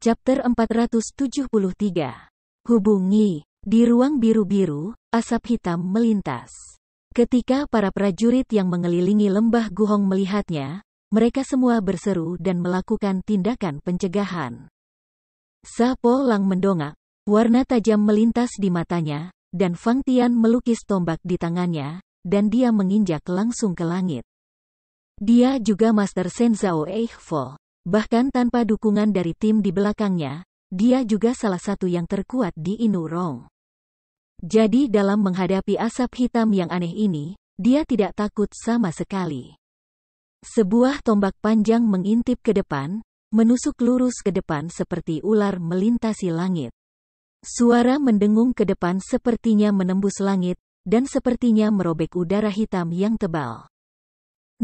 Chapter 473. Hubungi. Di ruang biru-biru, asap hitam melintas. Ketika para prajurit yang mengelilingi lembah Guhong melihatnya, mereka semua berseru dan melakukan tindakan pencegahan. Sapo Lang mendongak, warna tajam melintas di matanya, dan Fang Tian melukis tombak di tangannya, dan dia menginjak langsung ke langit. Dia juga Master Shenzhou Eichfo. Bahkan tanpa dukungan dari tim di belakangnya, dia juga salah satu yang terkuat di Inu Rong. Jadi dalam menghadapi asap hitam yang aneh ini, dia tidak takut sama sekali. Sebuah tombak panjang mengintip ke depan, menusuk lurus ke depan seperti ular melintasi langit. Suara mendengung ke depan sepertinya menembus langit, dan sepertinya merobek udara hitam yang tebal.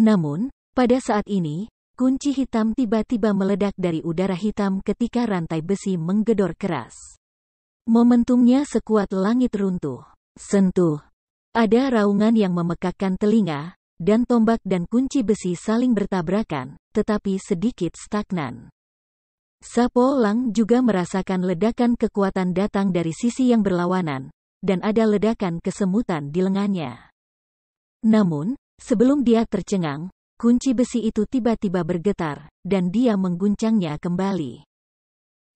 Namun, pada saat ini, kunci hitam tiba-tiba meledak dari udara hitam ketika rantai besi menggedor keras. Momentumnya sekuat langit runtuh. Sentuh. Ada raungan yang memekakkan telinga, dan tombak dan kunci besi saling bertabrakan, tetapi sedikit stagnan. Sapo Lang juga merasakan ledakan kekuatan datang dari sisi yang berlawanan, dan ada ledakan kesemutan di lengannya. Namun, sebelum dia tercengang, kunci besi itu tiba-tiba bergetar, dan dia mengguncangnya kembali.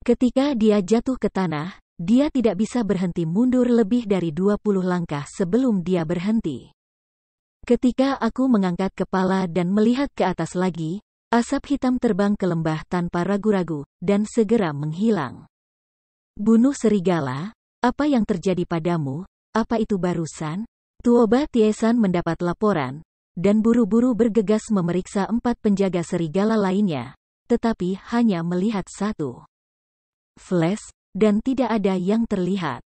Ketika dia jatuh ke tanah, dia tidak bisa berhenti mundur lebih dari 20 langkah sebelum dia berhenti. Ketika aku mengangkat kepala dan melihat ke atas lagi, asap hitam terbang ke lembah tanpa ragu-ragu, dan segera menghilang. Bunuh serigala, apa yang terjadi padamu? Apa itu barusan? Tuoba Tiesan mendapat laporan, dan buru-buru bergegas memeriksa 4 penjaga serigala lainnya, tetapi hanya melihat 1 flash, dan tidak ada yang terlihat.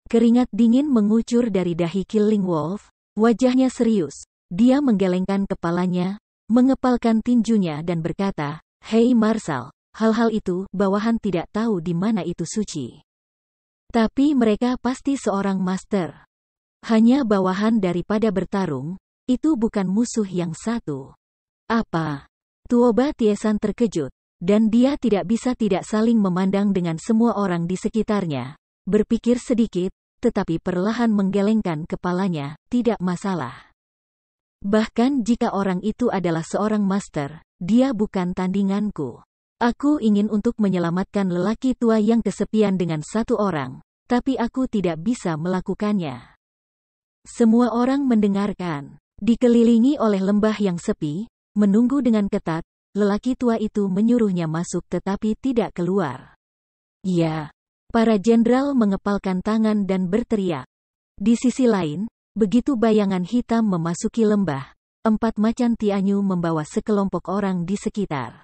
Keringat dingin mengucur dari dahi Killing Wolf, wajahnya serius, dia menggelengkan kepalanya, mengepalkan tinjunya dan berkata, "Hei Marshal, hal-hal itu, bawahan tidak tahu di mana itu suci. Tapi mereka pasti seorang master. Hanya bawahan daripada bertarung, itu bukan musuh yang satu." Apa? Tuoba Tiesan terkejut, dan dia tidak bisa tidak saling memandang dengan semua orang di sekitarnya. Berpikir sedikit, tetapi perlahan menggelengkan kepalanya, tidak masalah. Bahkan jika orang itu adalah seorang master, dia bukan tandinganku. Aku ingin untuk menyelamatkan lelaki tua yang kesepian dengan 1 orang, tapi aku tidak bisa melakukannya. Semua orang mendengarkan. Dikelilingi oleh lembah yang sepi, menunggu dengan ketat, lelaki tua itu menyuruhnya masuk tetapi tidak keluar. Ya, para jenderal mengepalkan tangan dan berteriak. Di sisi lain, begitu bayangan hitam memasuki lembah, 4 macan Tianyu membawa sekelompok orang di sekitar.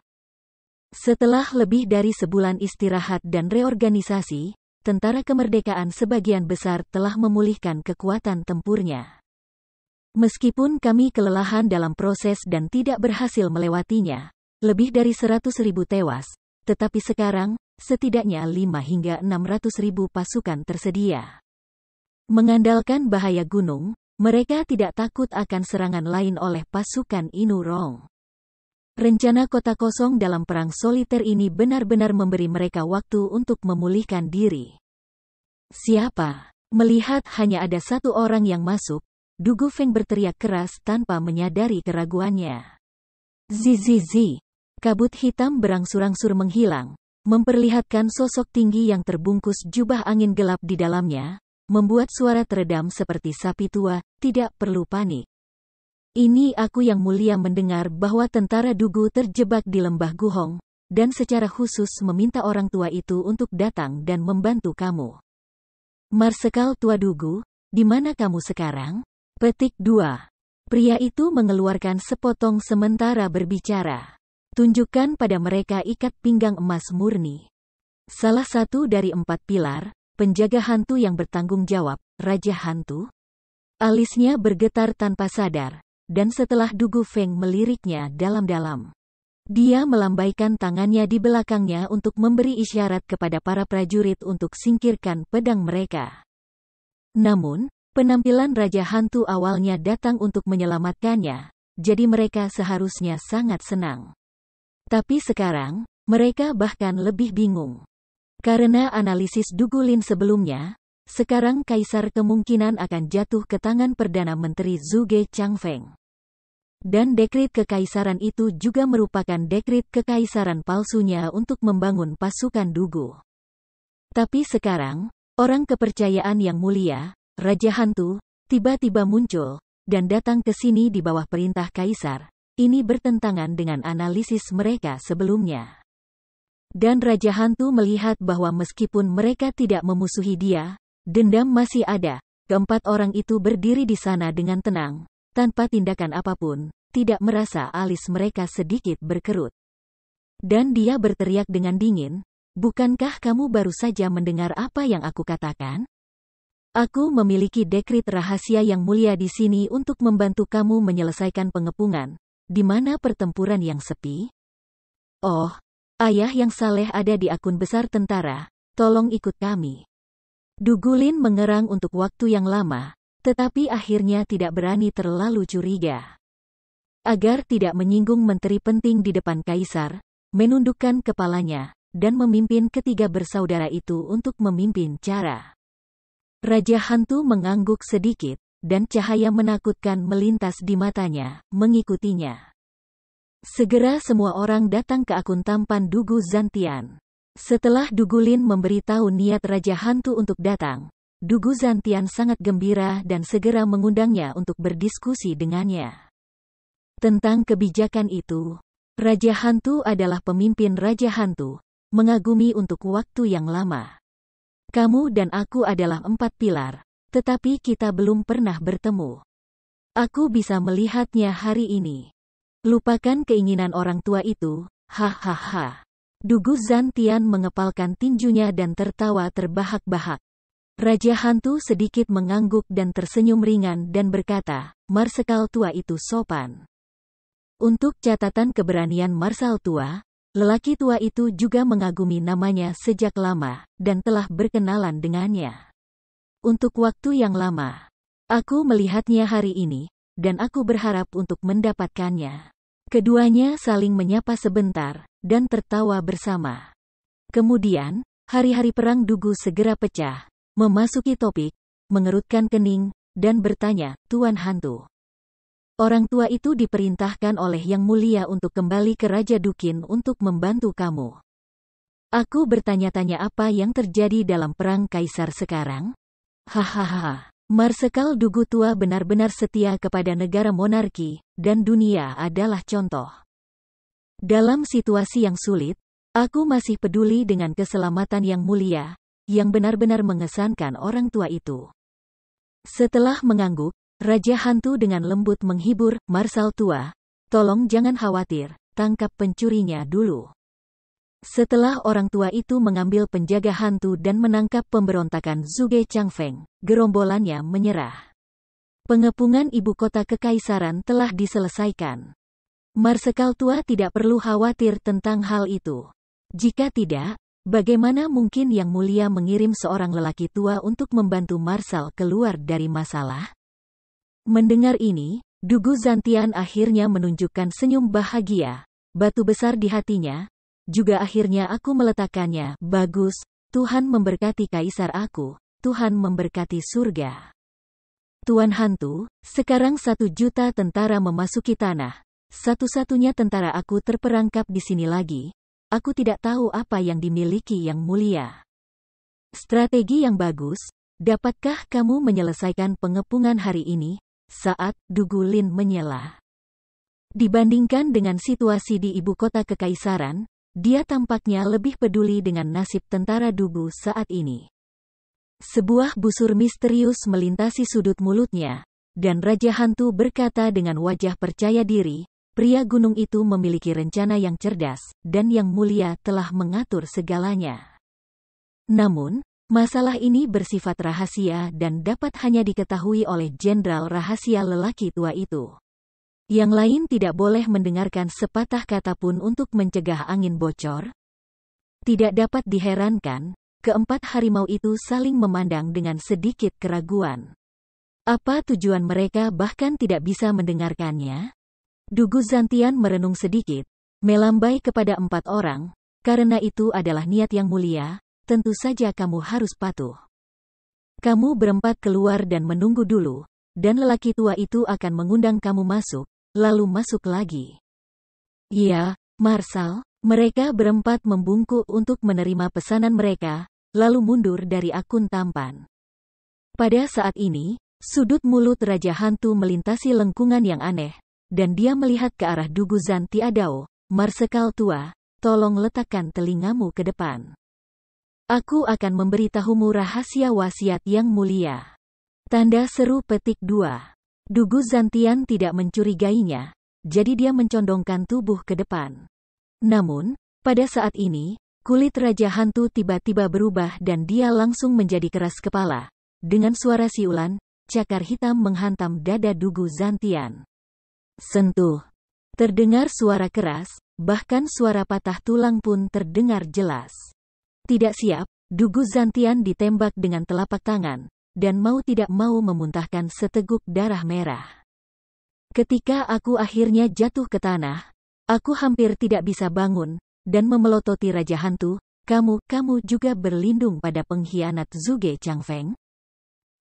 Setelah lebih dari sebulan istirahat dan reorganisasi, tentara kemerdekaan sebagian besar telah memulihkan kekuatan tempurnya. Meskipun kami kelelahan dalam proses dan tidak berhasil melewatinya, lebih dari 100.000 tewas, tetapi sekarang, setidaknya 5 hingga 600.000 pasukan tersedia. Mengandalkan bahaya gunung, mereka tidak takut akan serangan lain oleh pasukan Inu Rong. Rencana kota kosong dalam perang soliter ini benar-benar memberi mereka waktu untuk memulihkan diri. Siapa? Melihat hanya ada 1 orang yang masuk, Du Gufeng berteriak keras tanpa menyadari keraguannya. Zizizi. Kabut hitam berangsur-angsur menghilang, memperlihatkan sosok tinggi yang terbungkus jubah angin gelap di dalamnya, membuat suara teredam seperti sapi tua, "Tidak perlu panik. Ini aku yang mulia mendengar bahwa tentara Dugu terjebak di lembah Guhong, dan secara khusus meminta orang tua itu untuk datang dan membantu kamu. Marsekal tua Dugu, di mana kamu sekarang?" Petik 2. Pria itu mengeluarkan sepotong sementara berbicara. Tunjukkan pada mereka ikat pinggang emas murni. Salah satu dari 4 pilar, penjaga hantu yang bertanggung jawab, Raja Hantu. Alisnya bergetar tanpa sadar, dan setelah Du Gufeng meliriknya dalam-dalam, dia melambaikan tangannya di belakangnya untuk memberi isyarat kepada para prajurit untuk singkirkan pedang mereka. Namun, penampilan Raja Hantu awalnya datang untuk menyelamatkannya, jadi mereka seharusnya sangat senang. Tapi sekarang, mereka bahkan lebih bingung. Karena analisis Dugulin sebelumnya, sekarang Kaisar kemungkinan akan jatuh ke tangan Perdana Menteri Zhuge Changfeng. Dan dekrit kekaisaran itu juga merupakan dekrit kekaisaran palsunya untuk membangun pasukan Dugu. Tapi sekarang, orang kepercayaan yang mulia, Raja Hantu, tiba-tiba muncul, dan datang ke sini di bawah perintah Kaisar. Ini bertentangan dengan analisis mereka sebelumnya. Dan Raja Hantu melihat bahwa meskipun mereka tidak memusuhi dia, dendam masih ada. Keempat orang itu berdiri di sana dengan tenang, tanpa tindakan apapun, tidak merasa alis mereka sedikit berkerut. Dan dia berteriak dengan dingin, "Bukankah kamu baru saja mendengar apa yang aku katakan? Aku memiliki dekrit rahasia yang mulia di sini untuk membantu kamu menyelesaikan pengepungan. Di mana pertempuran yang sepi? Oh, ayah yang saleh ada di akun besar tentara, tolong ikut kami." Dugulin mengerang untuk waktu yang lama, tetapi akhirnya tidak berani terlalu curiga. Agar tidak menyinggung menteri penting di depan Kaisar, menundukkan kepalanya, dan memimpin ketiga bersaudara itu untuk memimpin cara. Raja Hantu mengangguk sedikit, dan cahaya menakutkan melintas di matanya, mengikutinya. Segera semua orang datang ke akun tampan Dugu Zantian. Setelah Dugulin memberitahu niat Raja Hantu untuk datang, Dugu Zantian sangat gembira dan segera mengundangnya untuk berdiskusi dengannya. Tentang kebijakan itu, Raja Hantu adalah pemimpin Raja Hantu, mengagumi untuk waktu yang lama. Kamu dan aku adalah 4 pilar, tetapi kita belum pernah bertemu. Aku bisa melihatnya hari ini. Lupakan keinginan orang tua itu, hahaha. Dugu Zantian mengepalkan tinjunya dan tertawa terbahak-bahak. Raja Hantu sedikit mengangguk dan tersenyum ringan dan berkata, "Marsekal tua itu sopan." Untuk catatan keberanian Marsal tua, lelaki tua itu juga mengagumi namanya sejak lama, dan telah berkenalan dengannya. Untuk waktu yang lama. Aku melihatnya hari ini, dan aku berharap untuk mendapatkannya. Keduanya saling menyapa sebentar, dan tertawa bersama. Kemudian, hari-hari perang Dugu segera pecah, memasuki topik, mengerutkan kening, dan bertanya, "Tuan Hantu, orang tua itu diperintahkan oleh Yang Mulia untuk kembali ke Raja Dukin untuk membantu kamu. Aku bertanya-tanya apa yang terjadi dalam perang Kaisar sekarang?" Hahaha. Marsekal Dugu tua benar-benar setia kepada negara monarki, dan dunia adalah contoh. Dalam situasi yang sulit, aku masih peduli dengan keselamatan Yang Mulia, yang benar-benar mengesankan orang tua itu. Setelah mengangguk, Raja Hantu dengan lembut menghibur, "Marsal tua, tolong jangan khawatir, tangkap pencurinya dulu." Setelah orang tua itu mengambil penjaga hantu dan menangkap pemberontakan Zhuge Changfeng, gerombolannya menyerah. Pengepungan ibu kota kekaisaran telah diselesaikan. Marsekal tua tidak perlu khawatir tentang hal itu. Jika tidak, bagaimana mungkin Yang Mulia mengirim seorang lelaki tua untuk membantu Marsal keluar dari masalah? Mendengar ini, Dugu Zantian akhirnya menunjukkan senyum bahagia, batu besar di hatinya. Juga akhirnya aku meletakkannya, "Bagus, Tuhan memberkati Kaisar aku, Tuhan memberkati surga." Tuan Hantu, sekarang 1 juta tentara memasuki tanah. Satu-satunya tentara aku terperangkap di sini lagi. Aku tidak tahu apa yang dimiliki Yang Mulia. Strategi yang bagus, dapatkah kamu menyelesaikan pengepungan hari ini? Saat Dugulin menyela. Dibandingkan dengan situasi di ibu kota kekaisaran, dia tampaknya lebih peduli dengan nasib tentara Dugu saat ini. Sebuah busur misterius melintasi sudut mulutnya, dan Raja Hantu berkata dengan wajah percaya diri, "Pria gunung itu memiliki rencana yang cerdas, dan Yang Mulia telah mengatur segalanya. Namun, masalah ini bersifat rahasia dan dapat hanya diketahui oleh jenderal rahasia lelaki tua itu. Yang lain tidak boleh mendengarkan sepatah kata pun untuk mencegah angin bocor." Tidak dapat diherankan, keempat harimau itu saling memandang dengan sedikit keraguan. Apa tujuan mereka bahkan tidak bisa mendengarkannya? Dugu Zantian merenung sedikit, melambai kepada 4 orang, "Karena itu adalah niat Yang Mulia, tentu saja kamu harus patuh. Kamu berempat keluar dan menunggu dulu, dan lelaki tua itu akan mengundang kamu masuk, lalu masuk lagi. Ya, Marshal, mereka berempat membungkuk untuk menerima pesanan mereka, lalu mundur dari akun tampan. Pada saat ini, sudut mulut Raja Hantu melintasi lengkungan yang aneh, dan dia melihat ke arah Duguzan Tiadao. Marsekal tua, tolong letakkan telingamu ke depan. Aku akan memberitahumu rahasia wasiat yang mulia. Tanda seru petik 2. Duguzan Tian tidak mencurigainya, jadi dia mencondongkan tubuh ke depan. Namun, pada saat ini, kulit Raja Hantu tiba-tiba berubah dan dia langsung menjadi keras kepala. Dengan suara siulan, cakar hitam menghantam dada Duguzan Tian. Sentuh. Terdengar suara keras, bahkan suara patah tulang pun terdengar jelas. Tidak siap, Duguzan Tian ditembak dengan telapak tangan, dan mau tidak mau memuntahkan seteguk darah merah. Ketika aku akhirnya jatuh ke tanah, aku hampir tidak bisa bangun, dan memelototi Raja Hantu, kamu juga berlindung pada pengkhianat Zhuge Changfeng?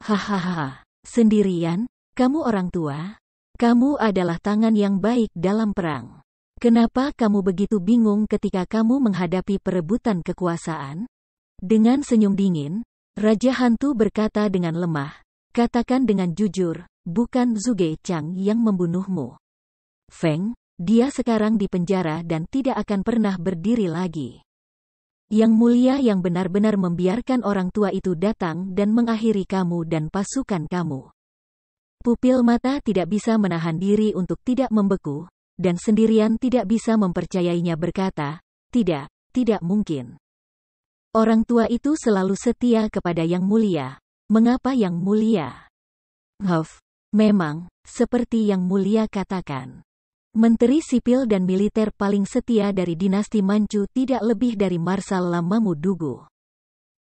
Hahaha, sendirian, kamu orang tua? Kamu adalah tangan yang baik dalam perang. Kenapa kamu begitu bingung ketika kamu menghadapi perebutan kekuasaan? Dengan senyum dingin, Raja Hantu berkata dengan lemah, katakan dengan jujur, bukan Zhuge Chang yang membunuhmu. Feng, dia sekarang di penjara dan tidak akan pernah berdiri lagi. Yang mulia yang benar-benar membiarkan orang tua itu datang dan mengakhiri kamu dan pasukan kamu. Pupil mata tidak bisa menahan diri untuk tidak membeku, dan sendirian tidak bisa mempercayainya berkata, tidak mungkin. Orang tua itu selalu setia kepada Yang Mulia. Mengapa Yang Mulia? Memang, seperti Yang Mulia katakan. Menteri sipil dan militer paling setia dari dinasti Manchu tidak lebih dari Marshal Lamamudugu.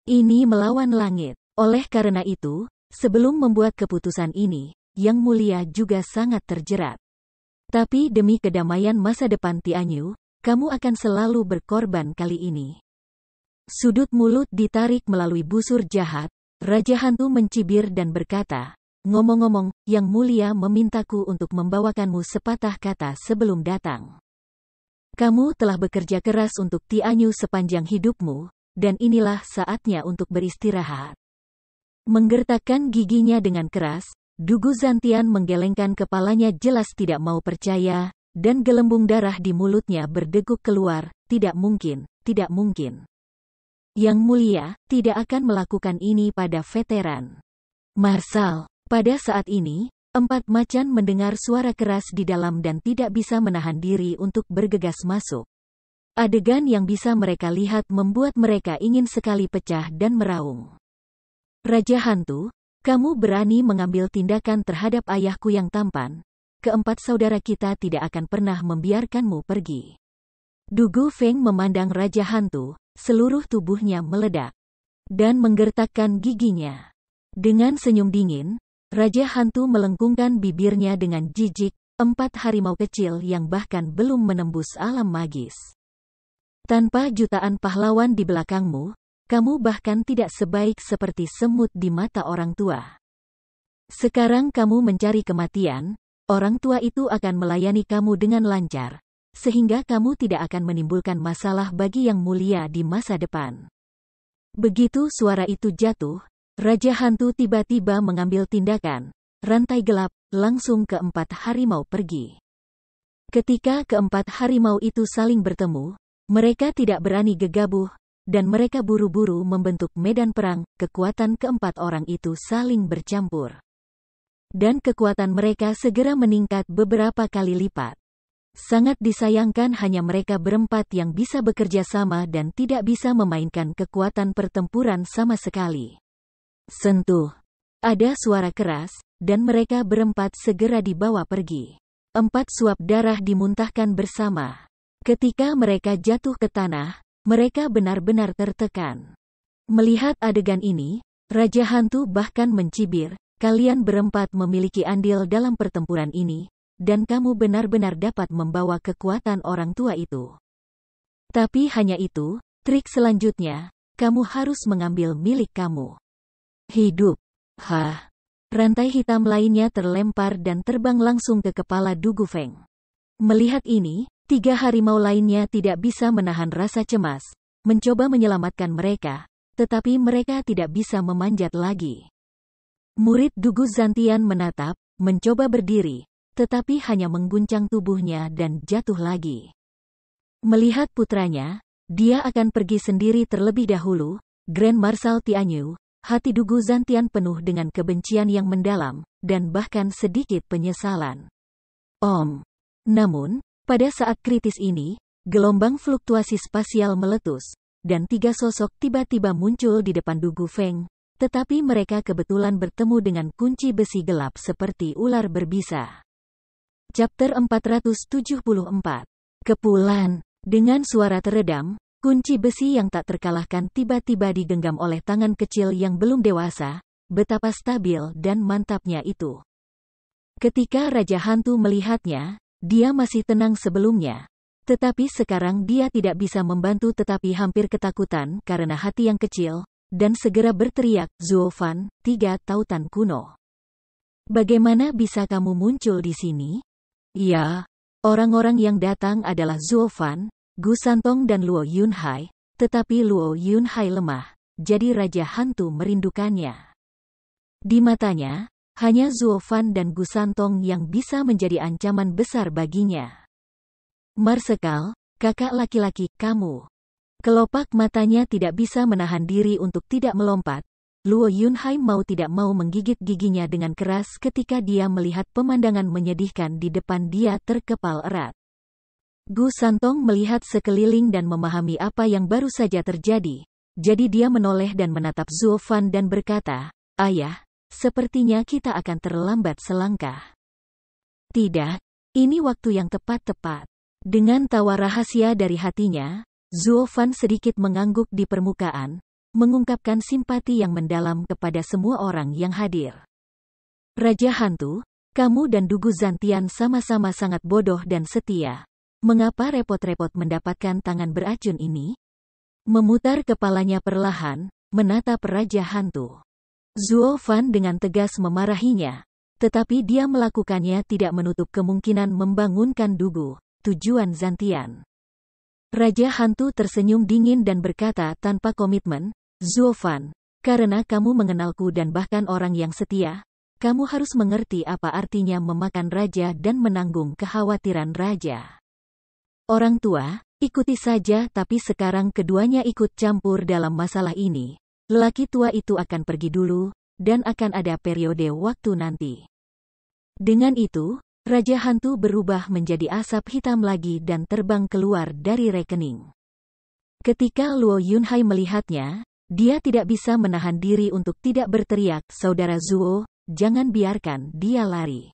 Ini melawan langit. Oleh karena itu, sebelum membuat keputusan ini, Yang Mulia juga sangat terjerat. Tapi demi kedamaian masa depan Tianyu, kamu akan selalu berkorban kali ini. Sudut mulut ditarik melalui busur jahat, Raja Hantu mencibir dan berkata, ngomong-ngomong, Yang Mulia memintaku untuk membawakanmu sepatah kata sebelum datang. Kamu telah bekerja keras untuk Tianyu sepanjang hidupmu, dan inilah saatnya untuk beristirahat. Menggertakkan giginya dengan keras, Duguzan Tian menggelengkan kepalanya jelas tidak mau percaya, dan gelembung darah di mulutnya berdeguk keluar, tidak mungkin. Yang Mulia tidak akan melakukan ini pada veteran. Marshal, pada saat ini, 4 macan mendengar suara keras di dalam dan tidak bisa menahan diri untuk bergegas masuk. Adegan yang bisa mereka lihat membuat mereka ingin sekali pecah dan meraung. Raja Hantu, kamu berani mengambil tindakan terhadap ayahku yang tampan. Keempat saudara kita tidak akan pernah membiarkanmu pergi. Dugu Feng memandang Raja Hantu, seluruh tubuhnya meledak. Dan menggertakkan giginya. Dengan senyum dingin, Raja Hantu melengkungkan bibirnya dengan jijik, 4 harimau kecil yang bahkan belum menembus alam magis. Tanpa jutaan pahlawan di belakangmu, kamu bahkan tidak sebaik seperti semut di mata orang tua. Sekarang kamu mencari kematian, orang tua itu akan melayani kamu dengan lancar, sehingga kamu tidak akan menimbulkan masalah bagi Yang Mulia di masa depan. Begitu suara itu jatuh, Raja Hantu tiba-tiba mengambil tindakan, rantai gelap, langsung ke-4 harimau pergi. Ketika ke-4 harimau itu saling bertemu, mereka tidak berani gegabah, dan mereka buru-buru membentuk medan perang, kekuatan ke-4 orang itu saling bercampur. Dan kekuatan mereka segera meningkat beberapa kali lipat. Sangat disayangkan hanya mereka berempat yang bisa bekerja sama dan tidak bisa memainkan kekuatan pertempuran sama sekali. Sentuh. Ada suara keras, dan mereka berempat segera dibawa pergi. 4 suap darah dimuntahkan bersama. Ketika mereka jatuh ke tanah, mereka benar-benar tertekan. Melihat adegan ini, Raja Hantu bahkan mencibir, kalian berempat memiliki andil dalam pertempuran ini, dan kamu benar-benar dapat membawa kekuatan orang tua itu. Tapi hanya itu, trik selanjutnya, kamu harus mengambil milik kamu. Hidup. Hah. Rantai hitam lainnya terlempar dan terbang langsung ke kepala Du Gufeng. Melihat ini, 3 harimau lainnya tidak bisa menahan rasa cemas, mencoba menyelamatkan mereka, tetapi mereka tidak bisa memanjat lagi. Murid Dugu Zantian menatap, mencoba berdiri, tetapi hanya mengguncang tubuhnya dan jatuh lagi. Melihat putranya, dia akan pergi sendiri terlebih dahulu. Grand Marshal Tianyu, hati Dugu Zantian penuh dengan kebencian yang mendalam, dan bahkan sedikit penyesalan. Namun, pada saat kritis ini, gelombang fluktuasi spasial meletus, dan 3 sosok tiba-tiba muncul di depan Du Gufeng, tetapi mereka kebetulan bertemu dengan kunci besi gelap seperti ular berbisa. Chapter 474. Kepulan. Dengan suara teredam, kunci besi yang tak terkalahkan tiba-tiba digenggam oleh tangan kecil yang belum dewasa. Betapa stabil dan mantapnya itu. Ketika Raja Hantu melihatnya, dia masih tenang sebelumnya. Tetapi sekarang dia tidak bisa membantu tetapi hampir ketakutan karena hati yang kecil, dan segera berteriak, Zuo Fan, 3 tautan kuno. Bagaimana bisa kamu muncul di sini? Ya, orang-orang yang datang adalah Zuo Fan, Gu Santong dan Luo Yunhai, tetapi Luo Yunhai lemah, jadi Raja Hantu merindukannya. Di matanya, hanya Zuo Fan dan Gu Santong yang bisa menjadi ancaman besar baginya. Marsekal, kakak laki-laki, kamu. Kelopak matanya tidak bisa menahan diri untuk tidak melompat. Luo Yunhai mau tidak mau menggigit giginya dengan keras ketika dia melihat pemandangan menyedihkan di depan dia terkepal erat. Gu Santong melihat sekeliling dan memahami apa yang baru saja terjadi, jadi dia menoleh dan menatap Zuo Fan dan berkata, Ayah, sepertinya kita akan terlambat selangkah. Tidak, ini waktu yang tepat. Dengan tawa rahasia dari hatinya, Zuo Fan sedikit mengangguk di permukaan, mengungkapkan simpati yang mendalam kepada semua orang yang hadir. Raja Hantu, kamu dan Dugu Zantian sama-sama sangat bodoh dan setia. Mengapa repot-repot mendapatkan tangan beracun ini? Memutar kepalanya perlahan, menatap Raja Hantu. Zuo Fan dengan tegas memarahinya, tetapi dia melakukannya tidak menutup kemungkinan membangunkan Dugu, tujuan Zantian. Raja Hantu tersenyum dingin dan berkata tanpa komitmen, Zuo Fan, karena kamu mengenalku dan bahkan orang yang setia, kamu harus mengerti apa artinya memakan raja dan menanggung kekhawatiran raja. Orang tua, ikuti saja tapi sekarang keduanya ikut campur dalam masalah ini. Lelaki tua itu akan pergi dulu, dan akan ada periode waktu nanti. Dengan itu, Raja Hantu berubah menjadi asap hitam lagi dan terbang keluar dari rekening. Ketika Luo Yunhai melihatnya, dia tidak bisa menahan diri untuk tidak berteriak, Saudara Zuo, jangan biarkan dia lari.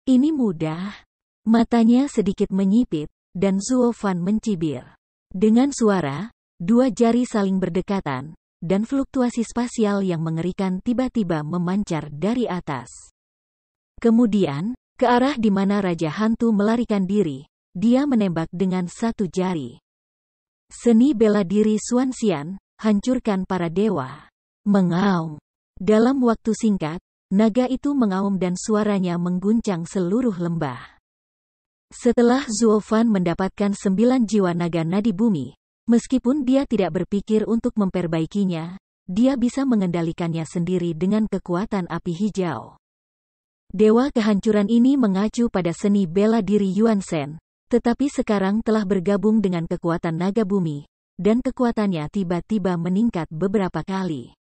Ini mudah. Matanya sedikit menyipit, dan Zuo Fan mencibir. Dengan suara, 2 jari saling berdekatan, dan fluktuasi spasial yang mengerikan tiba-tiba memancar dari atas. Kemudian, ke arah di mana Raja Hantu melarikan diri, dia menembak dengan 1 jari. Seni bela diri Xuanxian, hancurkan para dewa. Mengaum. Dalam waktu singkat, naga itu mengaum dan suaranya mengguncang seluruh lembah. Setelah Zuo Fan mendapatkan 9 jiwa naga nadi bumi, meskipun dia tidak berpikir untuk memperbaikinya, dia bisa mengendalikannya sendiri dengan kekuatan api hijau. Dewa kehancuran ini mengacu pada seni bela diri Yuan Shen, tetapi sekarang telah bergabung dengan kekuatan naga bumi, dan kekuatannya tiba-tiba meningkat beberapa kali.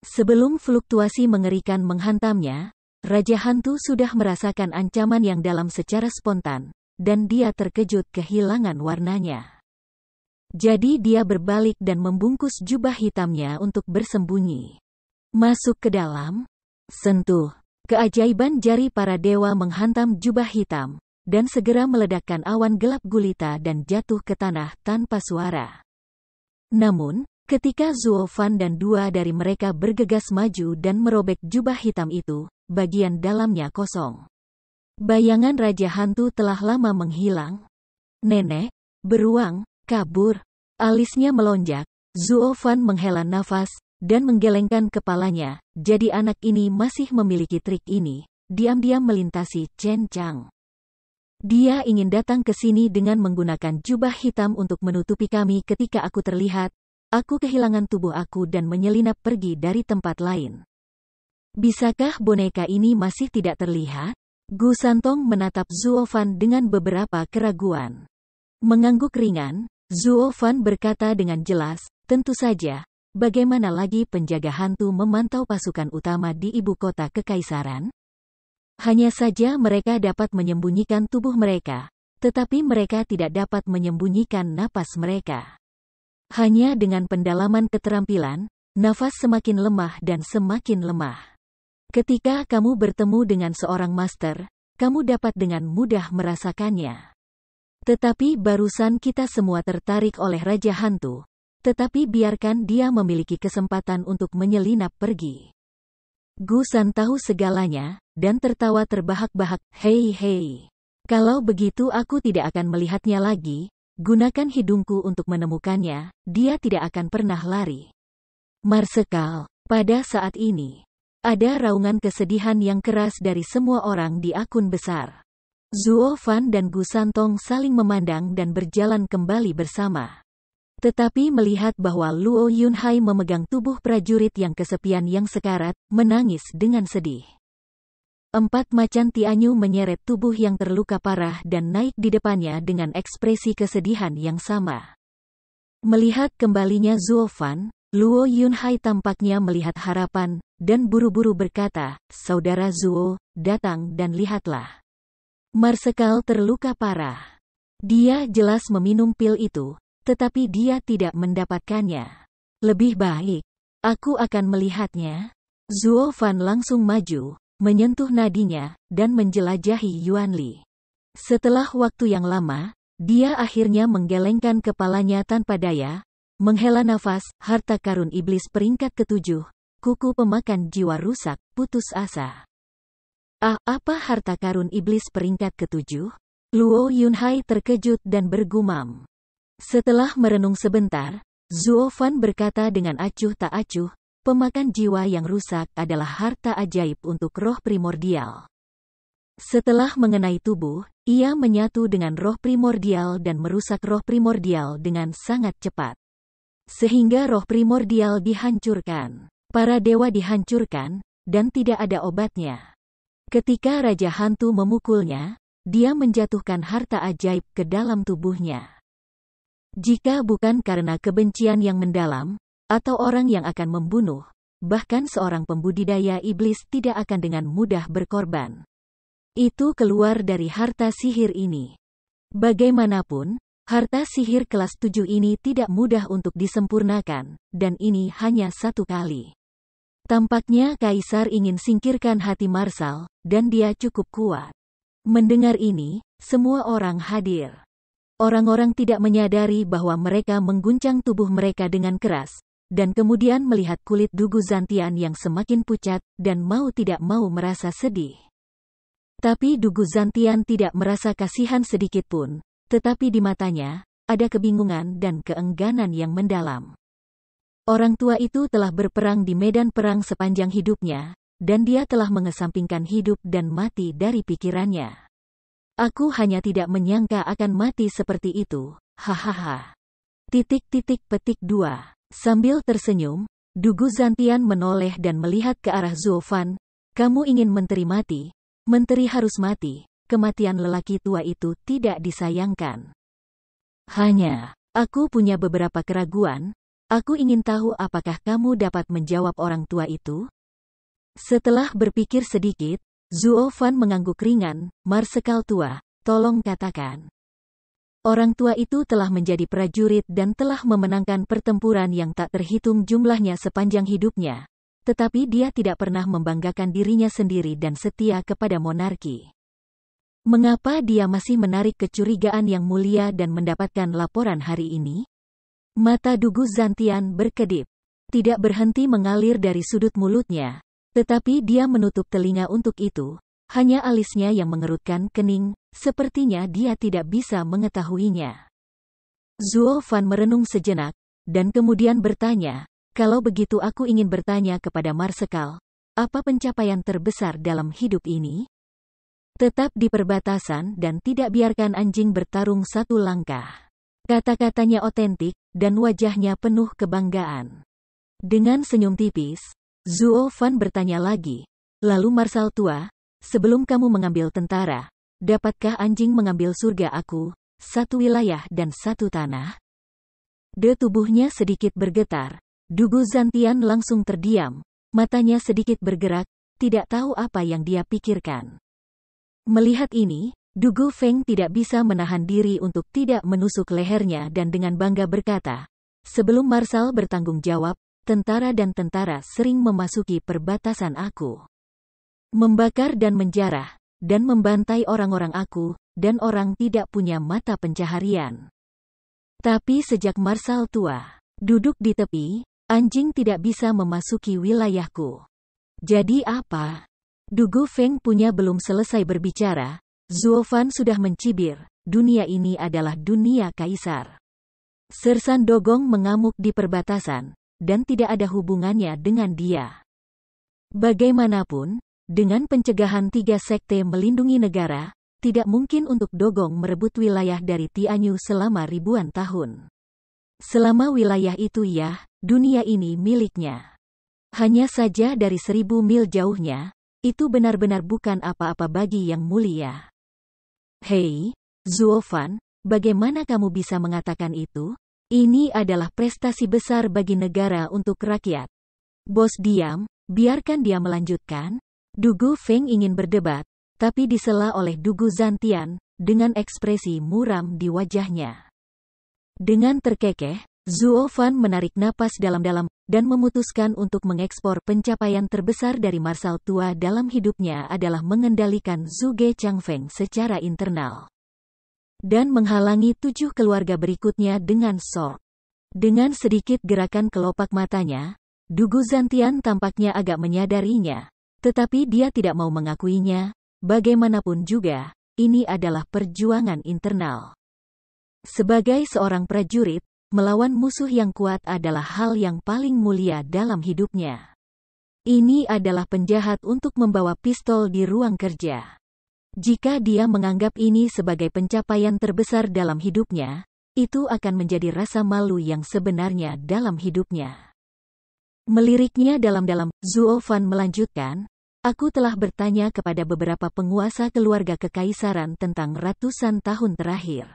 Sebelum fluktuasi mengerikan menghantamnya, Raja Hantu sudah merasakan ancaman yang dalam secara spontan, dan dia terkejut kehilangan warnanya. Jadi dia berbalik dan membungkus jubah hitamnya untuk bersembunyi. Masuk ke dalam, sentuh. Keajaiban jari para dewa menghantam jubah hitam, dan segera meledakkan awan gelap gulita dan jatuh ke tanah tanpa suara. Namun, ketika Zuo Fan dan 2 dari mereka bergegas maju dan merobek jubah hitam itu, bagian dalamnya kosong. Bayangan Raja Hantu telah lama menghilang. Nenek, beruang, kabur. Alisnya melonjak, Zuo Fan menghela nafas, dan menggelengkan kepalanya, jadi anak ini masih memiliki trik ini, diam-diam melintasi Chen Chang. Dia ingin datang ke sini dengan menggunakan jubah hitam untuk menutupi kami ketika aku terlihat, aku kehilangan tubuh aku dan menyelinap pergi dari tempat lain. Bisakah boneka ini masih tidak terlihat? Gu Santong menatap Zuo Fan dengan beberapa keraguan. Mengangguk ringan, Zuo Fan berkata dengan jelas, tentu saja, bagaimana lagi penjaga hantu memantau pasukan utama di ibu kota kekaisaran? Hanya saja mereka dapat menyembunyikan tubuh mereka, tetapi mereka tidak dapat menyembunyikan napas mereka. Hanya dengan pendalaman keterampilan, nafas semakin lemah dan semakin lemah. Ketika kamu bertemu dengan seorang master, kamu dapat dengan mudah merasakannya. Tetapi barusan kita semua tertarik oleh Raja Hantu, tetapi biarkan dia memiliki kesempatan untuk menyelinap pergi. Gu San tahu segalanya, dan tertawa terbahak-bahak, hei. Kalau begitu aku tidak akan melihatnya lagi, gunakan hidungku untuk menemukannya, dia tidak akan pernah lari. Marsekal, pada saat ini, ada raungan kesedihan yang keras dari semua orang di akun besar. Zuo Fan dan Gu Santong saling memandang dan berjalan kembali bersama. Tetapi melihat bahwa Luo Yunhai memegang tubuh prajurit yang kesepian yang sekarat, menangis dengan sedih. 4 macan Tianyu menyeret tubuh yang terluka parah dan naik di depannya dengan ekspresi kesedihan yang sama. Melihat kembalinya Zuo Fan, Luo Yunhai tampaknya melihat harapan, dan buru-buru berkata, Saudara Zuo, datang dan lihatlah. Marsekal terluka parah. Dia jelas meminum pil itu, tetapi dia tidak mendapatkannya. Lebih baik, aku akan melihatnya. Zuo Fan langsung maju, menyentuh nadinya, dan menjelajahi Yuanli. Setelah waktu yang lama, dia akhirnya menggelengkan kepalanya tanpa daya, menghela nafas, harta karun iblis peringkat ke-7, kuku pemakan jiwa rusak, putus asa. Apa harta karun iblis peringkat ke-7? Luo Yunhai terkejut dan bergumam. Setelah merenung sebentar, Zuo Fan berkata dengan acuh tak acuh, pemakan jiwa yang rusak adalah harta ajaib untuk roh primordial. Setelah mengenai tubuh, ia menyatu dengan roh primordial dan merusak roh primordial dengan sangat cepat. Sehingga roh primordial dihancurkan. Para dewa dihancurkan, dan tidak ada obatnya. Ketika Raja Hantu memukulnya, dia menjatuhkan harta ajaib ke dalam tubuhnya. Jika bukan karena kebencian yang mendalam, atau orang yang akan membunuh, bahkan seorang pembudidaya iblis tidak akan dengan mudah berkorban. Itu keluar dari harta sihir ini. Bagaimanapun, harta sihir kelas 7 ini tidak mudah untuk disempurnakan, dan ini hanya satu kali. Tampaknya Kaisar ingin singkirkan hati Marsal, dan dia cukup kuat. Mendengar ini, semua orang hadir. Orang-orang tidak menyadari bahwa mereka mengguncang tubuh mereka dengan keras, dan kemudian melihat kulit Dugu Zantian yang semakin pucat, dan mau tidak mau merasa sedih. Tapi Dugu Zantian tidak merasa kasihan sedikitpun, tetapi di matanya, ada kebingungan dan keengganan yang mendalam. Orang tua itu telah berperang di medan perang sepanjang hidupnya, dan dia telah mengesampingkan hidup dan mati dari pikirannya. Aku hanya tidak menyangka akan mati seperti itu, hahaha. Petik 2. Sambil tersenyum, Dugu Zantian menoleh dan melihat ke arah Zuo Fan. Kamu ingin menteri mati? Menteri harus mati. Kematian lelaki tua itu tidak disayangkan. Hanya, aku punya beberapa keraguan. Aku ingin tahu apakah kamu dapat menjawab orang tua itu? Setelah berpikir sedikit, Zuo Fan mengangguk ringan, Marsekal tua, tolong katakan. Orang tua itu telah menjadi prajurit dan telah memenangkan pertempuran yang tak terhitung jumlahnya sepanjang hidupnya. Tetapi dia tidak pernah membanggakan dirinya sendiri dan setia kepada monarki. Mengapa dia masih menarik kecurigaan yang mulia dan mendapatkan laporan hari ini? Mata Dugu Zantian berkedip. Tidak berhenti mengalir dari sudut mulutnya, tetapi dia menutup telinga untuk itu, hanya alisnya yang mengerutkan kening, sepertinya dia tidak bisa mengetahuinya. Zuo Fan merenung sejenak, dan kemudian bertanya, kalau begitu aku ingin bertanya kepada Marsekal, apa pencapaian terbesar dalam hidup ini? Tetap di perbatasan dan tidak biarkan anjing bertarung satu langkah. Kata-katanya otentik, dan wajahnya penuh kebanggaan. Dengan senyum tipis, Zuo Fan bertanya lagi, lalu Marsal tua, sebelum kamu mengambil tentara, dapatkah anjing mengambil surga aku, satu wilayah dan satu tanah? Tubuhnya sedikit bergetar. Dugu Zantian langsung terdiam. Matanya sedikit bergerak, tidak tahu apa yang dia pikirkan. Melihat ini, Dugu Feng tidak bisa menahan diri untuk tidak menusuk lehernya dan dengan bangga berkata, sebelum Marsal bertanggung jawab, tentara dan tentara sering memasuki perbatasan aku. Membakar dan menjarah, dan membantai orang-orang aku, dan orang tidak punya mata pencaharian. Tapi sejak Marsal tua duduk di tepi, anjing tidak bisa memasuki wilayahku. Jadi apa? Dugu Feng punya belum selesai berbicara, Zuo Fan sudah mencibir, dunia ini adalah dunia kaisar. Sersan Dogong mengamuk di perbatasan, dan tidak ada hubungannya dengan dia. Bagaimanapun, dengan pencegahan 3 sekte melindungi negara, tidak mungkin untuk Dogong merebut wilayah dari Tianyu selama ribuan tahun. Selama wilayah itu dunia ini miliknya. Hanya saja dari 1000 mil jauhnya, itu benar-benar bukan apa-apa bagi yang mulia. Hei, Zuo Fan, bagaimana kamu bisa mengatakan itu? Ini adalah prestasi besar bagi negara untuk rakyat. Bos diam, biarkan dia melanjutkan. Dugu Feng ingin berdebat, tapi disela oleh Dugu Zantian, dengan ekspresi muram di wajahnya. Dengan terkekeh, Zuo Fan menarik napas dalam-dalam, dan memutuskan untuk mengekspor pencapaian terbesar dari Marsal tua dalam hidupnya adalah mengendalikan Zhuge Changfeng secara internal. Dan menghalangi 7 keluarga berikutnya dengan sok. Dengan sedikit gerakan kelopak matanya, Dugu Zantian tampaknya agak menyadarinya, tetapi dia tidak mau mengakuinya. Bagaimanapun juga, ini adalah perjuangan internal. Sebagai seorang prajurit, melawan musuh yang kuat adalah hal yang paling mulia dalam hidupnya. Ini adalah penjahat untuk membawa pistol di ruang kerja. Jika dia menganggap ini sebagai pencapaian terbesar dalam hidupnya, itu akan menjadi rasa malu yang sebenarnya dalam hidupnya. Meliriknya dalam-dalam, Zuo Fan melanjutkan, aku telah bertanya kepada beberapa penguasa keluarga kekaisaran tentang ratusan tahun terakhir.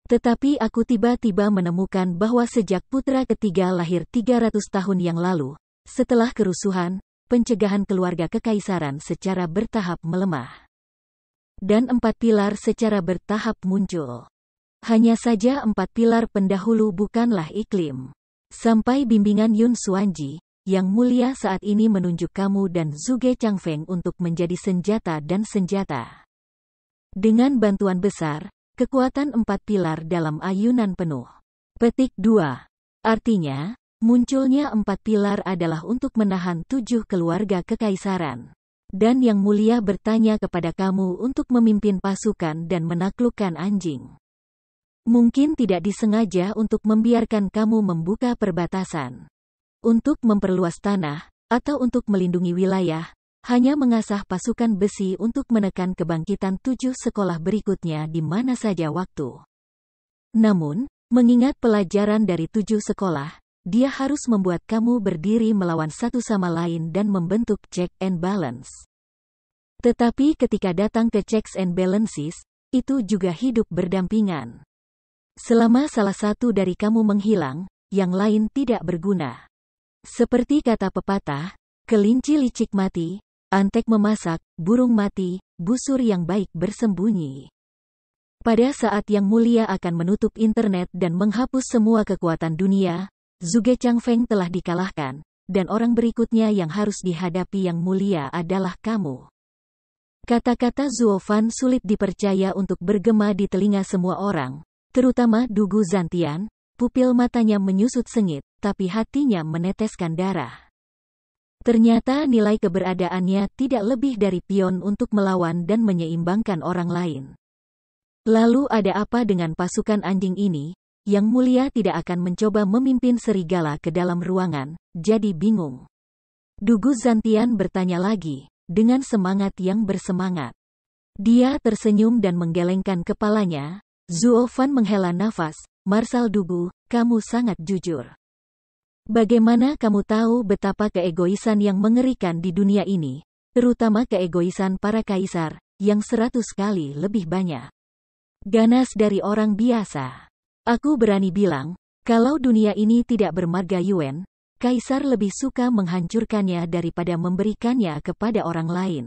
Tetapi aku tiba-tiba menemukan bahwa sejak putra ketiga lahir 300 tahun yang lalu, setelah kerusuhan, pencegahan keluarga kekaisaran secara bertahap melemah. Dan 4 pilar secara bertahap muncul. Hanya saja 4 pilar pendahulu bukanlah iklim. Sampai bimbingan Yun Xuanji, yang mulia saat ini menunjuk kamu dan Zhuge Changfeng untuk menjadi senjata dan senjata. Dengan bantuan besar, kekuatan 4 pilar dalam ayunan penuh. Petik 2. Artinya, munculnya 4 pilar adalah untuk menahan 7 keluarga kekaisaran. Dan yang mulia bertanya kepada kamu untuk memimpin pasukan dan menaklukkan anjing. Mungkin tidak disengaja untuk membiarkan kamu membuka perbatasan. Untuk memperluas tanah, atau untuk melindungi wilayah, hanya mengasah pasukan besi untuk menekan kebangkitan 7 sekolah berikutnya di mana saja waktu. Namun, mengingat pelajaran dari 7 sekolah, dia harus membuat kamu berdiri melawan satu sama lain dan membentuk check and balance. Tetapi ketika datang ke checks and balances, itu juga hidup berdampingan. Selama salah satu dari kamu menghilang, yang lain tidak berguna. Seperti kata pepatah, kelinci licik mati, antek memasak, burung mati, busur yang baik bersembunyi. Pada saat yang mulia akan menutup internet dan menghapus semua kekuatan dunia, Zhuge Changfeng telah dikalahkan, dan orang berikutnya yang harus dihadapi yang mulia adalah kamu. Kata-kata Zuo Fan sulit dipercaya untuk bergema di telinga semua orang, terutama Dugu Zantian. Pupil matanya menyusut sengit, tapi hatinya meneteskan darah. Ternyata nilai keberadaannya tidak lebih dari pion untuk melawan dan menyeimbangkan orang lain. Lalu ada apa dengan pasukan anjing ini, Yang Mulia tidak akan mencoba memimpin serigala ke dalam ruangan, jadi bingung. Dugu Zantian bertanya lagi, dengan semangat yang bersemangat. Dia tersenyum dan menggelengkan kepalanya. Zuo Fan menghela nafas, Marshal Dugu, kamu sangat jujur. Bagaimana kamu tahu betapa keegoisan yang mengerikan di dunia ini, terutama keegoisan para kaisar, yang 100 kali lebih banyak. Ganas dari orang biasa. Aku berani bilang, kalau dunia ini tidak bermarga Yuan, kaisar lebih suka menghancurkannya daripada memberikannya kepada orang lain.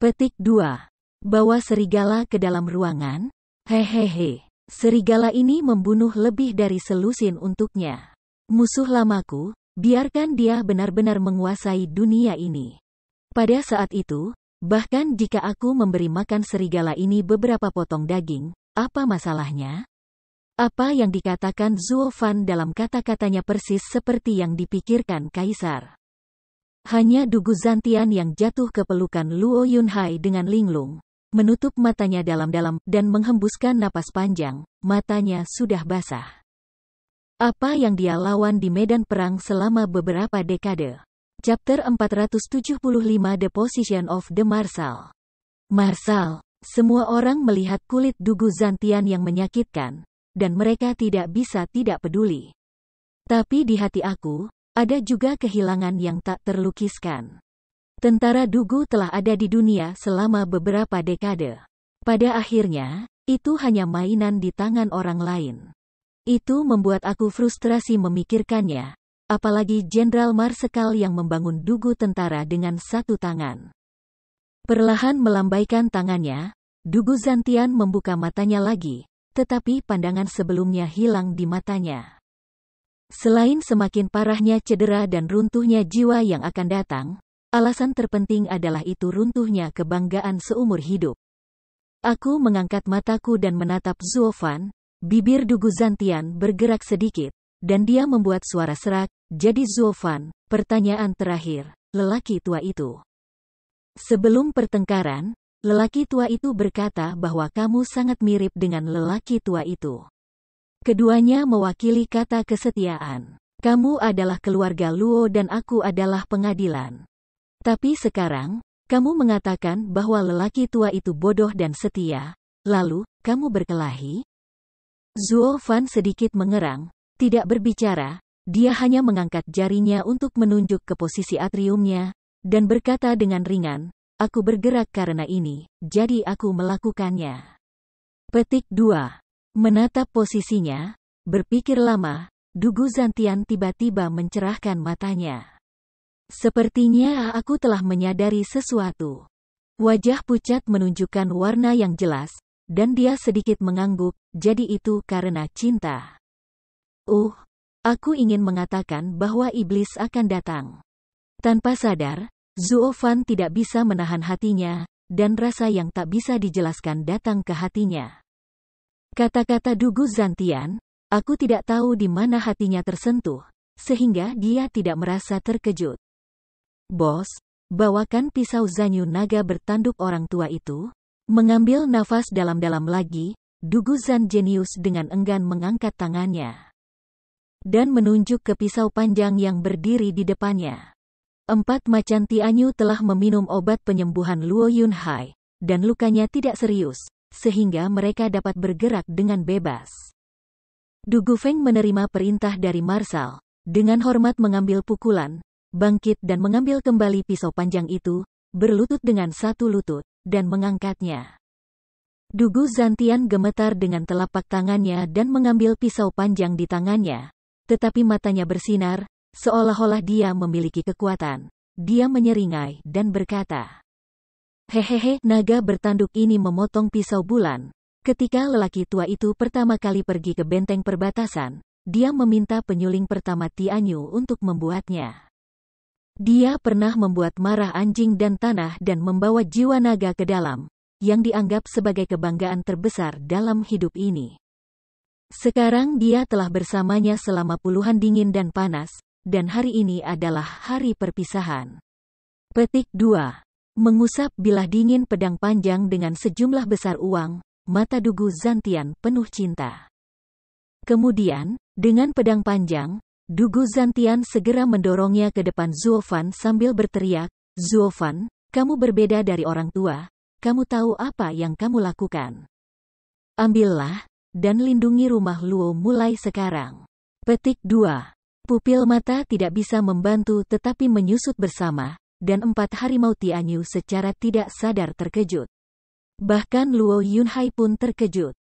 Petik 2. Bawa serigala ke dalam ruangan? Hehehe. Serigala ini membunuh lebih dari selusin untuknya. Musuh lamaku, biarkan dia benar-benar menguasai dunia ini. Pada saat itu, bahkan jika aku memberi makan serigala ini beberapa potong daging, apa masalahnya? Apa yang dikatakan Zuo Fan dalam kata-katanya persis seperti yang dipikirkan kaisar. Hanya Dugu Zantian yang jatuh ke pelukan Luo Yunhai dengan linglung, menutup matanya dalam-dalam, dan menghembuskan napas panjang, matanya sudah basah. Apa yang dia lawan di medan perang selama beberapa dekade. Chapter 475 The Position of the Marshal. Marshal, semua orang melihat kulit Dugu Zantian yang menyakitkan, dan mereka tidak bisa tidak peduli. Tapi di hati aku, ada juga kehilangan yang tak terlukiskan. Tentara Dugu telah ada di dunia selama beberapa dekade. Pada akhirnya, itu hanya mainan di tangan orang lain. Itu membuat aku frustrasi memikirkannya, apalagi Jenderal Marsekal yang membangun Dugu tentara dengan satu tangan. Perlahan melambaikan tangannya, Dugu Zantian membuka matanya lagi, tetapi pandangan sebelumnya hilang di matanya. Selain semakin parahnya cedera dan runtuhnya jiwa yang akan datang, alasan terpenting adalah itu runtuhnya kebanggaan seumur hidup. Aku mengangkat mataku dan menatap Zuo Fan, bibir Dugu Zantian bergerak sedikit, dan dia membuat suara serak, jadi Zuo Fan, pertanyaan terakhir, lelaki tua itu. Sebelum pertengkaran, lelaki tua itu berkata bahwa kamu sangat mirip dengan lelaki tua itu. Keduanya mewakili kata kesetiaan. Kamu adalah keluarga Luo dan aku adalah pengadilan. Tapi sekarang, kamu mengatakan bahwa lelaki tua itu bodoh dan setia, lalu, kamu berkelahi? Zuo Fan sedikit mengerang, tidak berbicara, dia hanya mengangkat jarinya untuk menunjuk ke posisi atriumnya, dan berkata dengan ringan, aku bergerak karena ini, jadi aku melakukannya. Petik 2. Menatap posisinya, berpikir lama, Dugu Zantian tiba-tiba mencerahkan matanya. Sepertinya aku telah menyadari sesuatu. Wajah pucat menunjukkan warna yang jelas, dan dia sedikit mengangguk, jadi itu karena cinta. Aku ingin mengatakan bahwa iblis akan datang. Tanpa sadar, Zuo Fan tidak bisa menahan hatinya, dan rasa yang tak bisa dijelaskan datang ke hatinya. Kata-kata Dugu Zantian, aku tidak tahu di mana hatinya tersentuh, sehingga dia tidak merasa terkejut. Bos, bawakan pisau Zanyu naga bertanduk orang tua itu. Mengambil nafas dalam-dalam lagi, Dugu Zan jenius dengan enggan mengangkat tangannya. Dan menunjuk ke pisau panjang yang berdiri di depannya. 4 macan Tianyu telah meminum obat penyembuhan Luo Yunhai, dan lukanya tidak serius, sehingga mereka dapat bergerak dengan bebas. Dugu Feng menerima perintah dari Marshal, dengan hormat mengambil pukulan, bangkit dan mengambil kembali pisau panjang itu, berlutut dengan satu lutut, dan mengangkatnya. Dugu Zantian gemetar dengan telapak tangannya dan mengambil pisau panjang di tangannya, tetapi matanya bersinar, seolah-olah dia memiliki kekuatan. Dia menyeringai dan berkata, hehehe, naga bertanduk ini memotong pisau bulan. Ketika lelaki tua itu pertama kali pergi ke benteng perbatasan, dia meminta penyuling pertama Tianyu untuk membuatnya. Dia pernah membuat marah anjing dan tanah dan membawa jiwa naga ke dalam, yang dianggap sebagai kebanggaan terbesar dalam hidup ini. Sekarang dia telah bersamanya selama puluhan dingin dan panas, dan hari ini adalah hari perpisahan. Petik 2. Mengusap bilah dingin pedang panjang dengan sejumlah besar uang, mata Dugu Zantian penuh cinta. Kemudian, dengan pedang panjang, Dugu Zantian segera mendorongnya ke depan Zuofan sambil berteriak, "Zuofan, kamu berbeda dari orang tua, kamu tahu apa yang kamu lakukan. Ambillah, dan lindungi rumah Luo mulai sekarang." Petik 2. Pupil mata tidak bisa membantu tetapi menyusut bersama, dan 4 harimau Tianyu secara tidak sadar terkejut. Bahkan Luo Yunhai pun terkejut.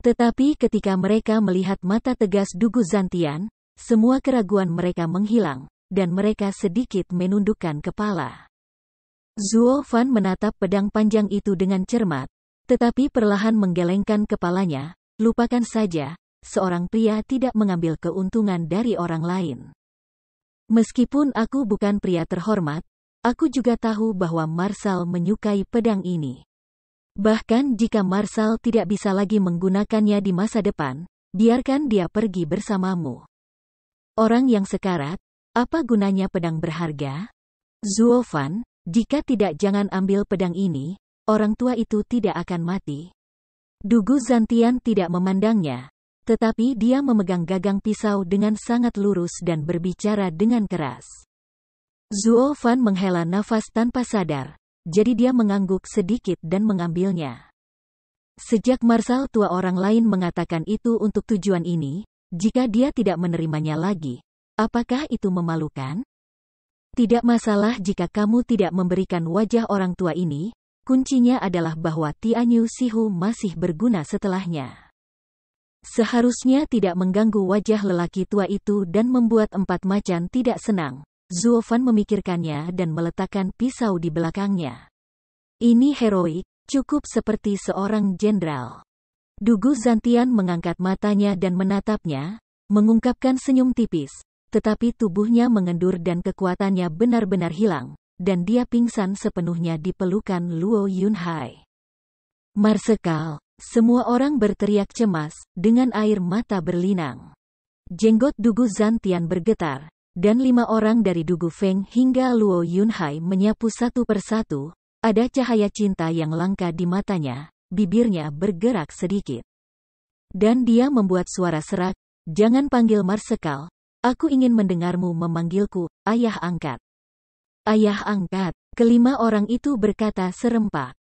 Tetapi ketika mereka melihat mata tegas Dugu Zantian, semua keraguan mereka menghilang, dan mereka sedikit menundukkan kepala. Zuofan menatap pedang panjang itu dengan cermat, tetapi perlahan menggelengkan kepalanya. "Lupakan saja, seorang pria tidak mengambil keuntungan dari orang lain. Meskipun aku bukan pria terhormat, aku juga tahu bahwa Marsal menyukai pedang ini. Bahkan jika Marsal tidak bisa lagi menggunakannya di masa depan, biarkan dia pergi bersamamu. Orang yang sekarat, apa gunanya pedang berharga? Zuofan, jika tidak jangan ambil pedang ini, orang tua itu tidak akan mati." Dugu Zantian tidak memandangnya, tetapi dia memegang gagang pisau dengan sangat lurus dan berbicara dengan keras. Zuofan menghela nafas tanpa sadar. Jadi dia mengangguk sedikit dan mengambilnya. Sejak Marsal tua orang lain mengatakan itu untuk tujuan ini, jika dia tidak menerimanya lagi, apakah itu memalukan? Tidak masalah jika kamu tidak memberikan wajah orang tua ini, kuncinya adalah bahwa Tianyu Sihu masih berguna setelahnya. Seharusnya tidak mengganggu wajah lelaki tua itu dan membuat 4 macan tidak senang. Zuofan memikirkannya dan meletakkan pisau di belakangnya. Ini heroik, cukup seperti seorang jenderal. Dugu Zantian mengangkat matanya dan menatapnya, mengungkapkan senyum tipis, tetapi tubuhnya mengendur dan kekuatannya benar-benar hilang, dan dia pingsan sepenuhnya di pelukan Luo Yunhai. "Marsekal!" Semua orang berteriak cemas, dengan air mata berlinang. Jenggot Dugu Zantian bergetar, dan 5 orang dari Dugu Feng hingga Luo Yunhai menyapu satu persatu. Ada cahaya cinta yang langka di matanya, bibirnya bergerak sedikit. Dan dia membuat suara serak, "Jangan panggil Marsekal, aku ingin mendengarmu memanggilku, ayah angkat." "Ayah angkat," kelima orang itu berkata serempak.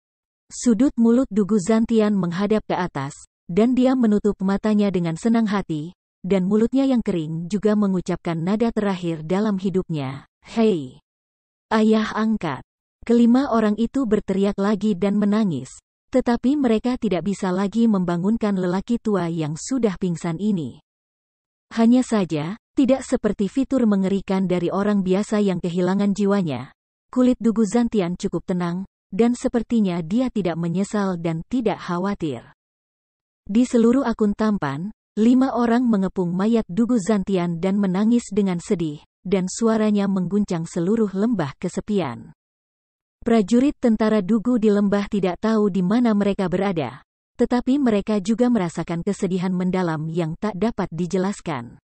Sudut mulut Dugu Zantian menghadap ke atas, dan dia menutup matanya dengan senang hati, dan mulutnya yang kering juga mengucapkan nada terakhir dalam hidupnya, "Hei, ayah angkat." Kelima orang itu berteriak lagi dan menangis, tetapi mereka tidak bisa lagi membangunkan lelaki tua yang sudah pingsan ini. Hanya saja, tidak seperti fitur mengerikan dari orang biasa yang kehilangan jiwanya. Kulit Dugu Zantian cukup tenang, dan sepertinya dia tidak menyesal dan tidak khawatir. Di seluruh akun tampan, 5 orang mengepung mayat Dugu Zantian dan menangis dengan sedih, dan suaranya mengguncang seluruh lembah kesepian. Prajurit tentara Dugu di lembah tidak tahu di mana mereka berada, tetapi mereka juga merasakan kesedihan mendalam yang tak dapat dijelaskan.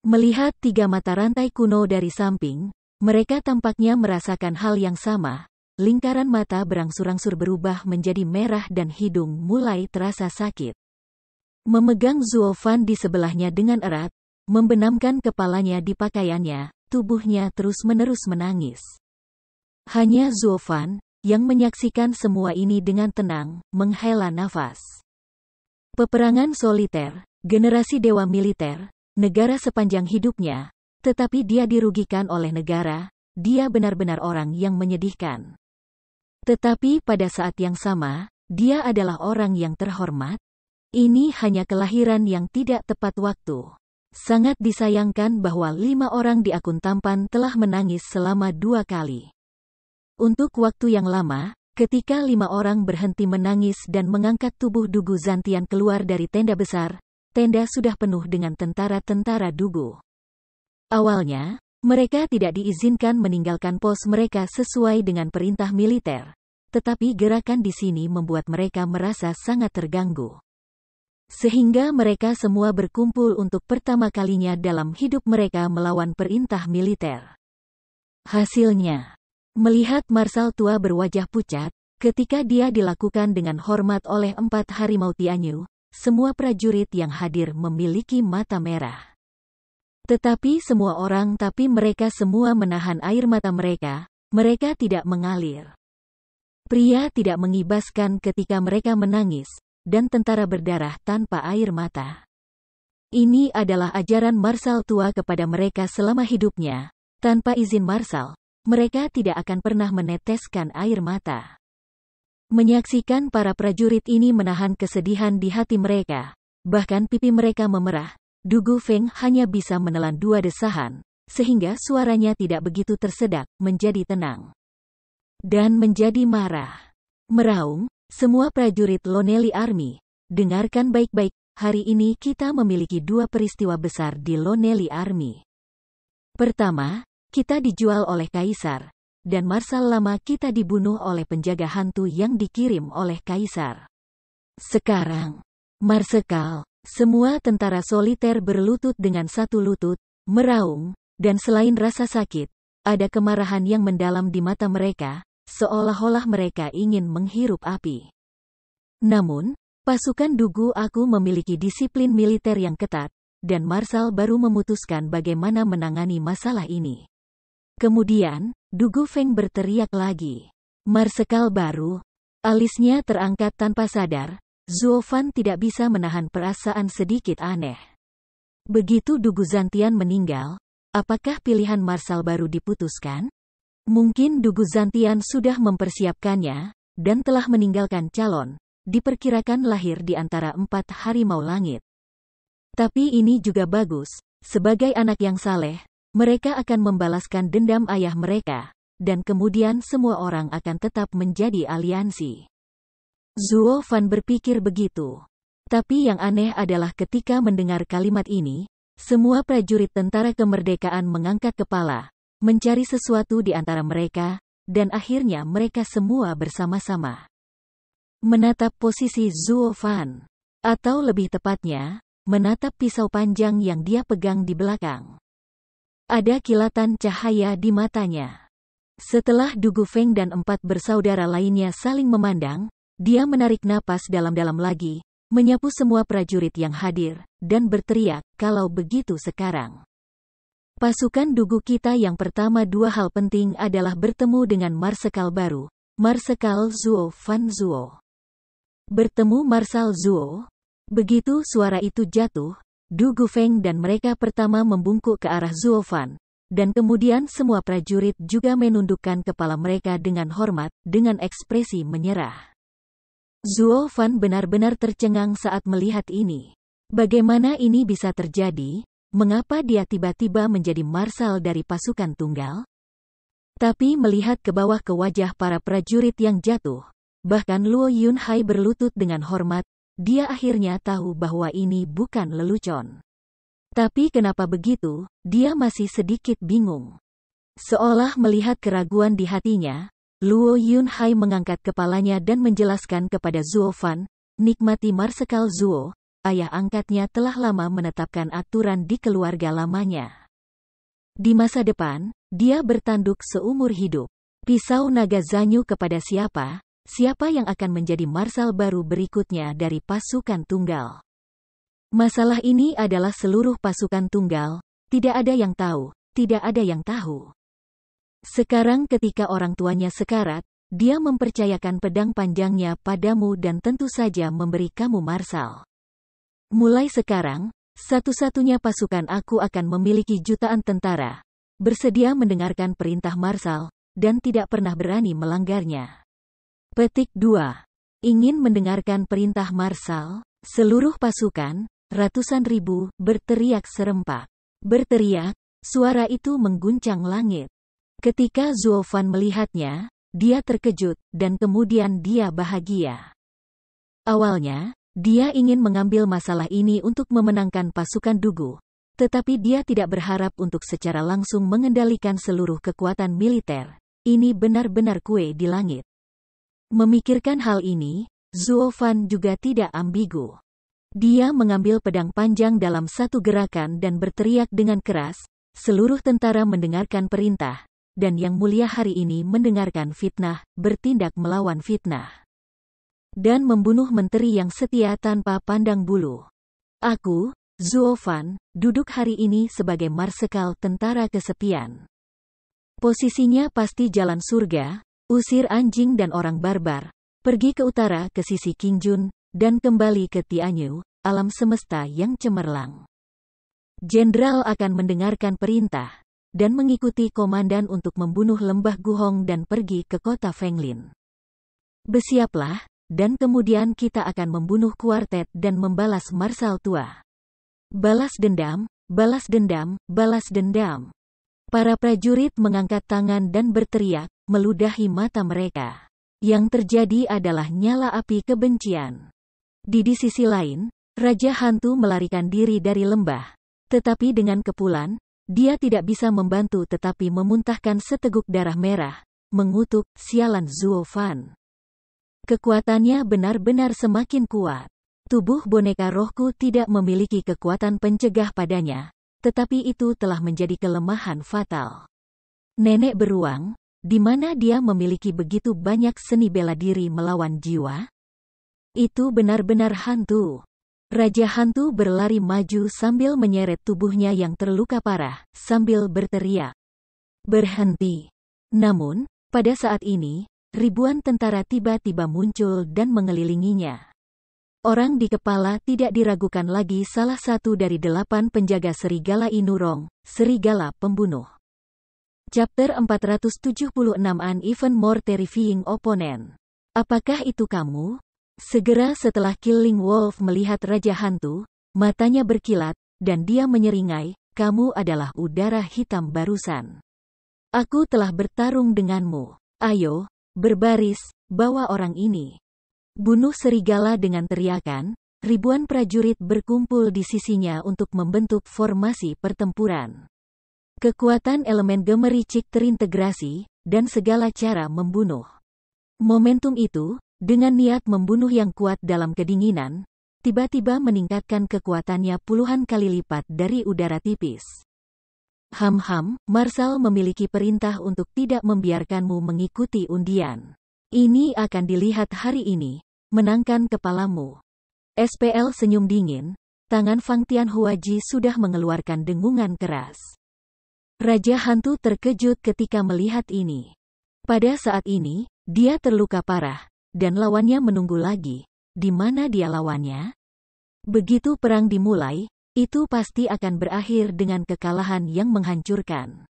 Melihat 3 mata rantai kuno dari samping, mereka tampaknya merasakan hal yang sama. Lingkaran mata berangsur-angsur berubah menjadi merah dan hidung mulai terasa sakit. Memegang Zuofan di sebelahnya dengan erat, membenamkan kepalanya di pakaiannya, tubuhnya terus-menerus menangis. Hanya Zuofan, yang menyaksikan semua ini dengan tenang, menghela nafas. Peperangan soliter, generasi dewa militer, negara sepanjang hidupnya, tetapi dia dirugikan oleh negara, dia benar-benar orang yang menyedihkan. Tetapi pada saat yang sama, dia adalah orang yang terhormat. Ini hanya kelahiran yang tidak tepat waktu. Sangat disayangkan bahwa 5 orang di akun tampan telah menangis selama 2 kali. Untuk waktu yang lama, ketika 5 orang berhenti menangis dan mengangkat tubuh Dugu Zantian keluar dari tenda besar, tenda sudah penuh dengan tentara-tentara Dugu. Awalnya, mereka tidak diizinkan meninggalkan pos mereka sesuai dengan perintah militer, tetapi gerakan di sini membuat mereka merasa sangat terganggu. Sehingga mereka semua berkumpul untuk pertama kalinya dalam hidup mereka melawan perintah militer. Hasilnya, melihat Marsal tua berwajah pucat, ketika dia dilakukan dengan hormat oleh 4 harimau Tianyu, semua prajurit yang hadir memiliki mata merah. Tetapi semua orang tapi mereka semua menahan air mata mereka tidak mengalir. Pria tidak mengibaskan ketika mereka menangis, dan tentara berdarah tanpa air mata. Ini adalah ajaran Marsal tua kepada mereka selama hidupnya. Tanpa izin Marsal, mereka tidak akan pernah meneteskan air mata. Menyaksikan para prajurit ini menahan kesedihan di hati mereka, bahkan pipi mereka memerah, Du Gufeng hanya bisa menelan 2 desahan, sehingga suaranya tidak begitu tersedak, menjadi tenang. Dan menjadi marah. Meraung, semua prajurit Lonely Army, dengarkan baik-baik, hari ini kita memiliki 2 peristiwa besar di Lonely Army. Pertama, kita dijual oleh Kaisar, dan Marsal lama kita dibunuh oleh penjaga hantu yang dikirim oleh Kaisar. Sekarang, Marsekal, semua tentara soliter berlutut dengan satu lutut, meraung, dan selain rasa sakit, ada kemarahan yang mendalam di mata mereka, seolah-olah mereka ingin menghirup api. Namun, pasukan Dugu Aku memiliki disiplin militer yang ketat, dan Marsal baru memutuskan bagaimana menangani masalah ini. Kemudian, Du Gufeng berteriak lagi. Marsekal baru, alisnya terangkat tanpa sadar, Zuo Fan tidak bisa menahan perasaan sedikit aneh. Begitu Dugu Zantian meninggal, apakah pilihan Marsal baru diputuskan? Mungkin Dugu Zantian sudah mempersiapkannya, dan telah meninggalkan calon, diperkirakan lahir di antara 4 harimau langit. Tapi ini juga bagus, sebagai anak yang saleh, mereka akan membalaskan dendam ayah mereka, dan kemudian semua orang akan tetap menjadi aliansi. Zuo Fan berpikir begitu. Tapi yang aneh adalah ketika mendengar kalimat ini, semua prajurit tentara kemerdekaan mengangkat kepala, mencari sesuatu di antara mereka, dan akhirnya mereka semua bersama-sama menatap posisi Zuo Fan. Atau lebih tepatnya, menatap pisau panjang yang dia pegang di belakang. Ada kilatan cahaya di matanya. Setelah Du Gufeng dan 4 bersaudara lainnya saling memandang, dia menarik napas dalam-dalam lagi, menyapu semua prajurit yang hadir, dan berteriak, kalau begitu sekarang. Pasukan Dugu kita yang pertama 2 hal penting adalah bertemu dengan Marsekal baru, Marsekal Zuo Fan Zuo. Bertemu Marsal Zuo. Begitu suara itu jatuh, Du Gufeng dan mereka pertama membungkuk ke arah Zuo Fan, dan kemudian semua prajurit juga menundukkan kepala mereka dengan hormat, dengan ekspresi menyerah. Zuo Fan benar-benar tercengang saat melihat ini. Bagaimana ini bisa terjadi? Mengapa dia tiba-tiba menjadi Marsal dari pasukan tunggal? Tapi melihat ke bawah ke wajah para prajurit yang jatuh, bahkan Luo Yunhai berlutut dengan hormat, dia akhirnya tahu bahwa ini bukan lelucon. Tapi kenapa begitu, dia masih sedikit bingung. Seolah melihat keraguan di hatinya, Luo Yunhai mengangkat kepalanya dan menjelaskan kepada Zuo Fan, nikmati Marsekal Zuo, ayah angkatnya telah lama menetapkan aturan di keluarga lamanya. Di masa depan, dia bertanduk seumur hidup. Pisau naga Zanyu kepada siapa? Siapa yang akan menjadi Marsal baru berikutnya dari pasukan tunggal? Masalah ini adalah seluruh pasukan tunggal, tidak ada yang tahu, tidak ada yang tahu. Sekarang ketika orang tuanya sekarat, dia mempercayakan pedang panjangnya padamu dan tentu saja memberi kamu Marsal. Mulai sekarang, satu-satunya pasukan aku akan memiliki jutaan tentara, bersedia mendengarkan perintah Marsal, dan tidak pernah berani melanggarnya. Petik 2. Ingin mendengarkan perintah Marsal? Seluruh pasukan, ratusan ribu, berteriak serempak. Berteriak, suara itu mengguncang langit. Ketika Zuo Fan melihatnya, dia terkejut, dan kemudian dia bahagia. Awalnya, dia ingin mengambil masalah ini untuk memenangkan pasukan Dugu, tetapi dia tidak berharap untuk secara langsung mengendalikan seluruh kekuatan militer. Ini benar-benar kue di langit. Memikirkan hal ini, Zuo Fan juga tidak ambigu. Dia mengambil pedang panjang dalam satu gerakan dan berteriak dengan keras, seluruh tentara mendengarkan perintah, dan yang mulia hari ini mendengarkan fitnah, bertindak melawan fitnah. dan membunuh menteri yang setia tanpa pandang bulu. Aku, Zuo Fan, duduk hari ini sebagai marsekal tentara kesepian. Posisinya pasti jalan surga, usir anjing dan orang barbar, pergi ke utara ke sisi Qingjun, dan kembali ke Tianyu, alam semesta yang cemerlang. Jenderal akan mendengarkan perintah, dan mengikuti komandan untuk membunuh lembah Guhong dan pergi ke kota Fenglin. Bersiaplah, dan kemudian kita akan membunuh kuartet dan membalas marsal tua. Balas dendam, balas dendam, balas dendam. Para prajurit mengangkat tangan dan berteriak, meludahi mata mereka. Yang terjadi adalah nyala api kebencian. Di sisi lain, Raja Hantu melarikan diri dari lembah. Tetapi dengan kepulan, dia tidak bisa membantu tetapi memuntahkan seteguk darah merah, mengutuk, sialan Zuo Fan. Kekuatannya benar-benar semakin kuat. Tubuh boneka rohku tidak memiliki kekuatan pencegah padanya, tetapi itu telah menjadi kelemahan fatal. Nenek beruang, di mana dia memiliki begitu banyak seni bela diri melawan jiwa? Itu benar-benar hantu. Raja Hantu berlari maju sambil menyeret tubuhnya yang terluka parah, sambil berteriak. Berhenti. Namun, pada saat ini, ribuan tentara tiba-tiba muncul dan mengelilinginya. Orang di kepala tidak diragukan lagi salah satu dari 8 penjaga serigala Inurong, serigala pembunuh. Chapter 476 An Even More Terrifying Opponent. Apakah itu kamu? Segera setelah Killing Wolf melihat Raja Hantu, matanya berkilat, dan dia menyeringai, kamu adalah udara hitam barusan. Aku telah bertarung denganmu. Ayo, berbaris, bawa orang ini. Bunuh serigala dengan teriakan, ribuan prajurit berkumpul di sisinya untuk membentuk formasi pertempuran. Kekuatan elemen gemericik terintegrasi, dan segala cara membunuh. Momentum itu, dengan niat membunuh yang kuat dalam kedinginan, tiba-tiba meningkatkan kekuatannya puluhan kali lipat dari udara tipis. Ham-ham, Marsal memiliki perintah untuk tidak membiarkanmu mengikuti undian. Ini akan dilihat hari ini, menangkan kepalamu. SPL senyum dingin, tangan Fang Tianhuaji sudah mengeluarkan dengungan keras. Raja Hantu terkejut ketika melihat ini. Pada saat ini, dia terluka parah, dan lawannya menunggu lagi. Di mana dia lawannya? Begitu perang dimulai, itu pasti akan berakhir dengan kekalahan yang menghancurkan.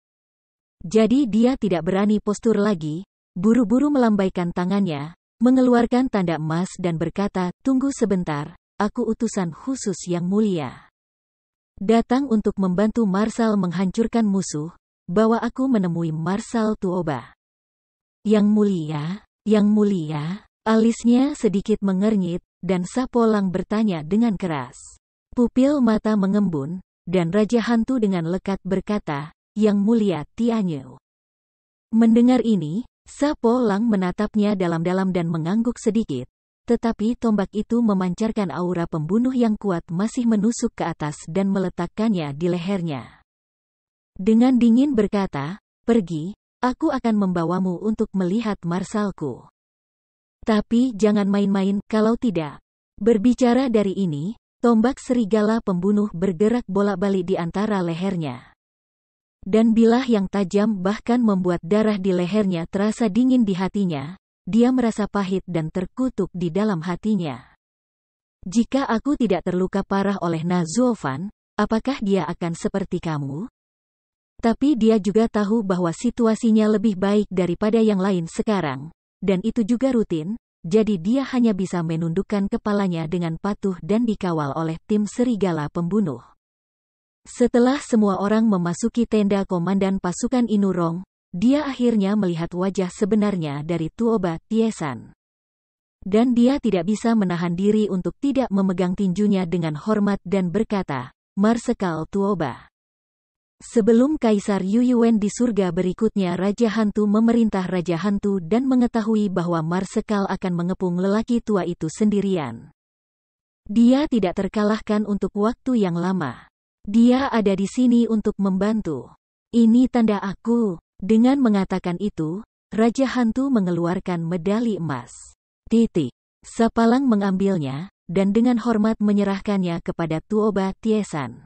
Jadi dia tidak berani postur lagi, buru-buru melambaikan tangannya, mengeluarkan tanda emas dan berkata, tunggu sebentar, aku utusan khusus yang mulia. Datang untuk membantu Marsal menghancurkan musuh, bawa aku menemui Marsal Tuoba. Yang mulia, alisnya sedikit mengernyit, dan Sapolang bertanya dengan keras. Pupil mata mengembun, dan Raja Hantu dengan lekat berkata, Yang mulia Tianyu. Mendengar ini, Sapolang menatapnya dalam-dalam dan mengangguk sedikit, tetapi tombak itu memancarkan aura pembunuh yang kuat masih menusuk ke atas dan meletakkannya di lehernya. Dengan dingin berkata, pergi, aku akan membawamu untuk melihat marsalku. Tapi jangan main-main, kalau tidak. Berbicara dari ini, tombak serigala pembunuh bergerak bolak-balik di antara lehernya. Dan bilah yang tajam bahkan membuat darah di lehernya terasa dingin di hatinya, dia merasa pahit dan terkutuk di dalam hatinya. Jika aku tidak terluka parah oleh Na Zuofan, apakah dia akan seperti kamu? Tapi dia juga tahu bahwa situasinya lebih baik daripada yang lain sekarang, dan itu juga rutin, jadi dia hanya bisa menundukkan kepalanya dengan patuh dan dikawal oleh tim serigala pembunuh. Setelah semua orang memasuki tenda komandan pasukan Inurong, dia akhirnya melihat wajah sebenarnya dari Tuoba Tiesan. Dan dia tidak bisa menahan diri untuk tidak memegang tinjunya dengan hormat dan berkata, Marsekal Tuoba. Sebelum Kaisar Yuyuan di surga berikutnya Raja Hantu memerintah Raja Hantu dan mengetahui bahwa Marsekal akan mengepung lelaki tua itu sendirian. Dia tidak terkalahkan untuk waktu yang lama. Dia ada di sini untuk membantu. Ini tanda aku. Dengan mengatakan itu, Raja Hantu mengeluarkan medali emas. Sapalang mengambilnya, dan dengan hormat menyerahkannya kepada Tuoba Tiesan.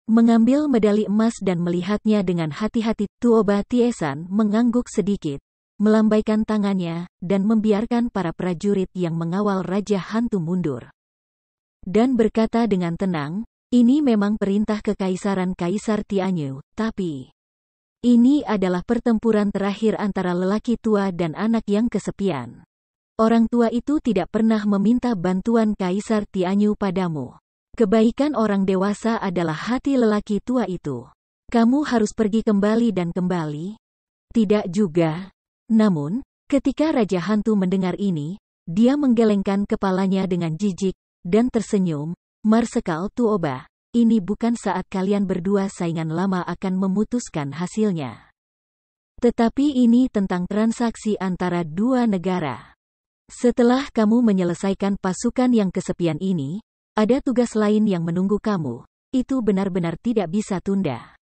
Mengambil medali emas dan melihatnya dengan hati-hati, Tuoba Tiesan mengangguk sedikit, melambaikan tangannya, dan membiarkan para prajurit yang mengawal Raja Hantu mundur. Dan berkata dengan tenang, ini memang perintah kekaisaran Kaisar Tianyu, tapi ini adalah pertempuran terakhir antara lelaki tua dan anak yang kesepian. Orang tua itu tidak pernah meminta bantuan Kaisar Tianyu padamu. Kebaikan orang dewasa adalah hati lelaki tua itu. Kamu harus pergi kembali dan kembali? Tidak juga. Namun, ketika Raja Hantu mendengar ini, dia menggelengkan kepalanya dengan jijik, dan tersenyum, Marsekal Tuoba, ini bukan saat kalian berdua saingan lama akan memutuskan hasilnya. Tetapi ini tentang transaksi antara dua negara. Setelah kamu menyelesaikan pasukan yang kesepian ini, ada tugas lain yang menunggu kamu. Itu benar-benar tidak bisa tunda.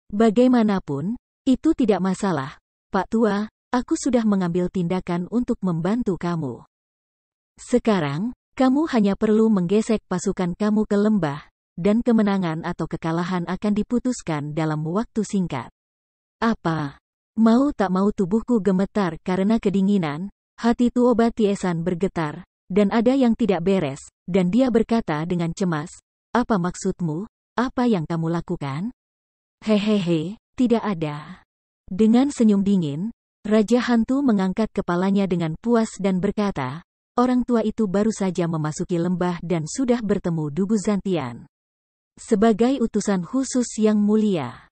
Bagaimanapun, itu tidak masalah, Pak Tua, aku sudah mengambil tindakan untuk membantu kamu. Sekarang, kamu hanya perlu menggesek pasukan kamu ke lembah, dan kemenangan atau kekalahan akan diputuskan dalam waktu singkat. Apa? Mau tak mau tubuhku gemetar karena kedinginan. Hati Tuoba Tiesan bergetar, dan ada yang tidak beres, dan dia berkata dengan cemas, apa maksudmu? Apa yang kamu lakukan? Hehehe, tidak ada. Dengan senyum dingin, Raja Hantu mengangkat kepalanya dengan puas dan berkata, orang tua itu baru saja memasuki lembah dan sudah bertemu Dugu Zantian. Sebagai utusan khusus yang mulia.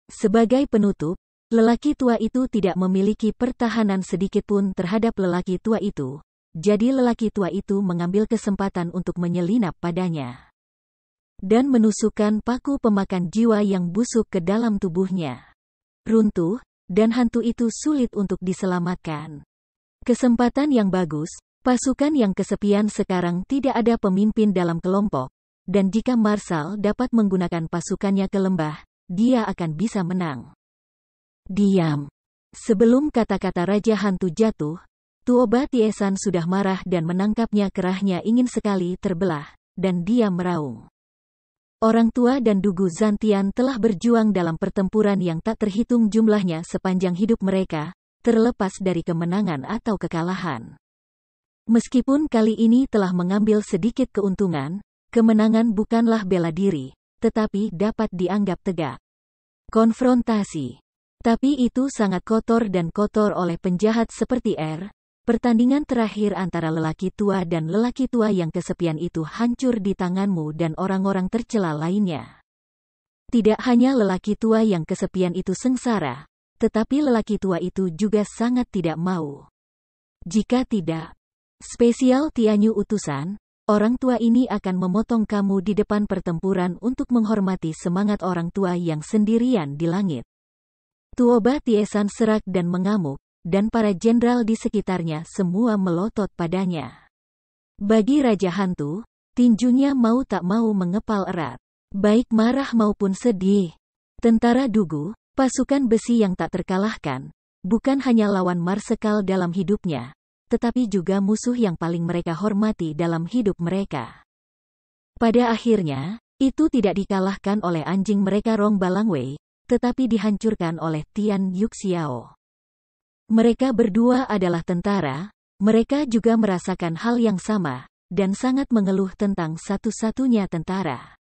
Sebagai penutup, lelaki tua itu tidak memiliki pertahanan sedikitpun terhadap lelaki tua itu, jadi lelaki tua itu mengambil kesempatan untuk menyelinap padanya. Dan menusukkan paku pemakan jiwa yang busuk ke dalam tubuhnya. Runtuh, dan hantu itu sulit untuk diselamatkan. Kesempatan yang bagus, pasukan yang kesepian sekarang tidak ada pemimpin dalam kelompok, dan jika Marsal dapat menggunakan pasukannya ke lembah, dia akan bisa menang. Diam. Sebelum kata-kata Raja Hantu jatuh, Tuoba Tiesan sudah marah dan menangkapnya kerahnya ingin sekali terbelah, dan dia meraung. Orang tua dan Dugu Zantian telah berjuang dalam pertempuran yang tak terhitung jumlahnya sepanjang hidup mereka, terlepas dari kemenangan atau kekalahan. Meskipun kali ini telah mengambil sedikit keuntungan, kemenangan bukanlah bela diri, tetapi dapat dianggap tegak. Konfrontasi. Tapi itu sangat kotor dan kotor oleh penjahat seperti R. Pertandingan terakhir antara lelaki tua dan lelaki tua yang kesepian itu hancur di tanganmu dan orang-orang tercela lainnya. Tidak hanya lelaki tua yang kesepian itu sengsara, tetapi lelaki tua itu juga sangat tidak mau. Jika tidak, spesial Tianyu utusan, orang tua ini akan memotong kamu di depan pertempuran untuk menghormati semangat orang tua yang sendirian di langit. Tuoba Tiesan serak dan mengamuk, dan para jenderal di sekitarnya semua melotot padanya. Bagi Raja Hantu, tinjunya mau tak mau mengepal erat. Baik marah maupun sedih. Tentara Dugu, pasukan besi yang tak terkalahkan, bukan hanya lawan Marsekal dalam hidupnya, tetapi juga musuh yang paling mereka hormati dalam hidup mereka. Pada akhirnya, itu tidak dikalahkan oleh anjing mereka Rong Balangwei, tetapi dihancurkan oleh Tian Yuxiao. Mereka berdua adalah tentara, mereka juga merasakan hal yang sama, dan sangat mengeluh tentang satu-satunya tentara.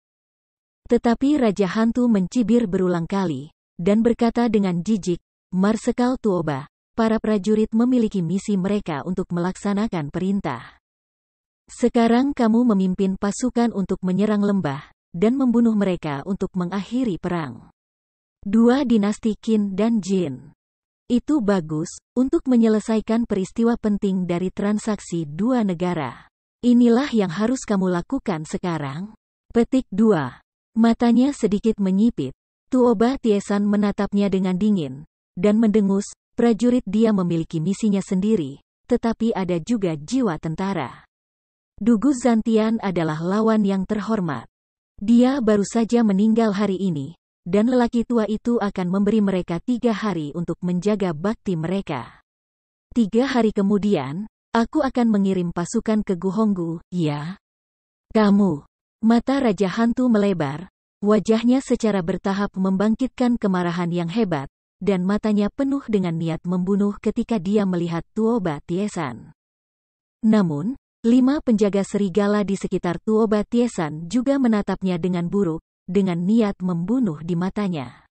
Tetapi Raja Hantu mencibir berulang kali, dan berkata dengan jijik, Marsekal Tuoba, para prajurit memiliki misi mereka untuk melaksanakan perintah. Sekarang kamu memimpin pasukan untuk menyerang lembah, dan membunuh mereka untuk mengakhiri perang. Dua dinasti Qin dan Jin. Itu bagus, untuk menyelesaikan peristiwa penting dari transaksi dua negara. Inilah yang harus kamu lakukan sekarang. Petik 2. Matanya sedikit menyipit. Tuoba Tiesan menatapnya dengan dingin, dan mendengus, prajurit dia memiliki misinya sendiri, tetapi ada juga jiwa tentara. Dugu Zantian adalah lawan yang terhormat. Dia baru saja meninggal hari ini, dan lelaki tua itu akan memberi mereka 3 hari untuk menjaga bakti mereka. 3 hari kemudian, Aku akan mengirim pasukan ke Guhonggu, ya? Kamu. Mata Raja Hantu melebar, wajahnya secara bertahap membangkitkan kemarahan yang hebat, dan matanya penuh dengan niat membunuh ketika dia melihat Tuoba Tiesan. Namun, 5 penjaga serigala di sekitar Tuoba Tiesan juga menatapnya dengan buruk, dengan niat membunuh di matanya.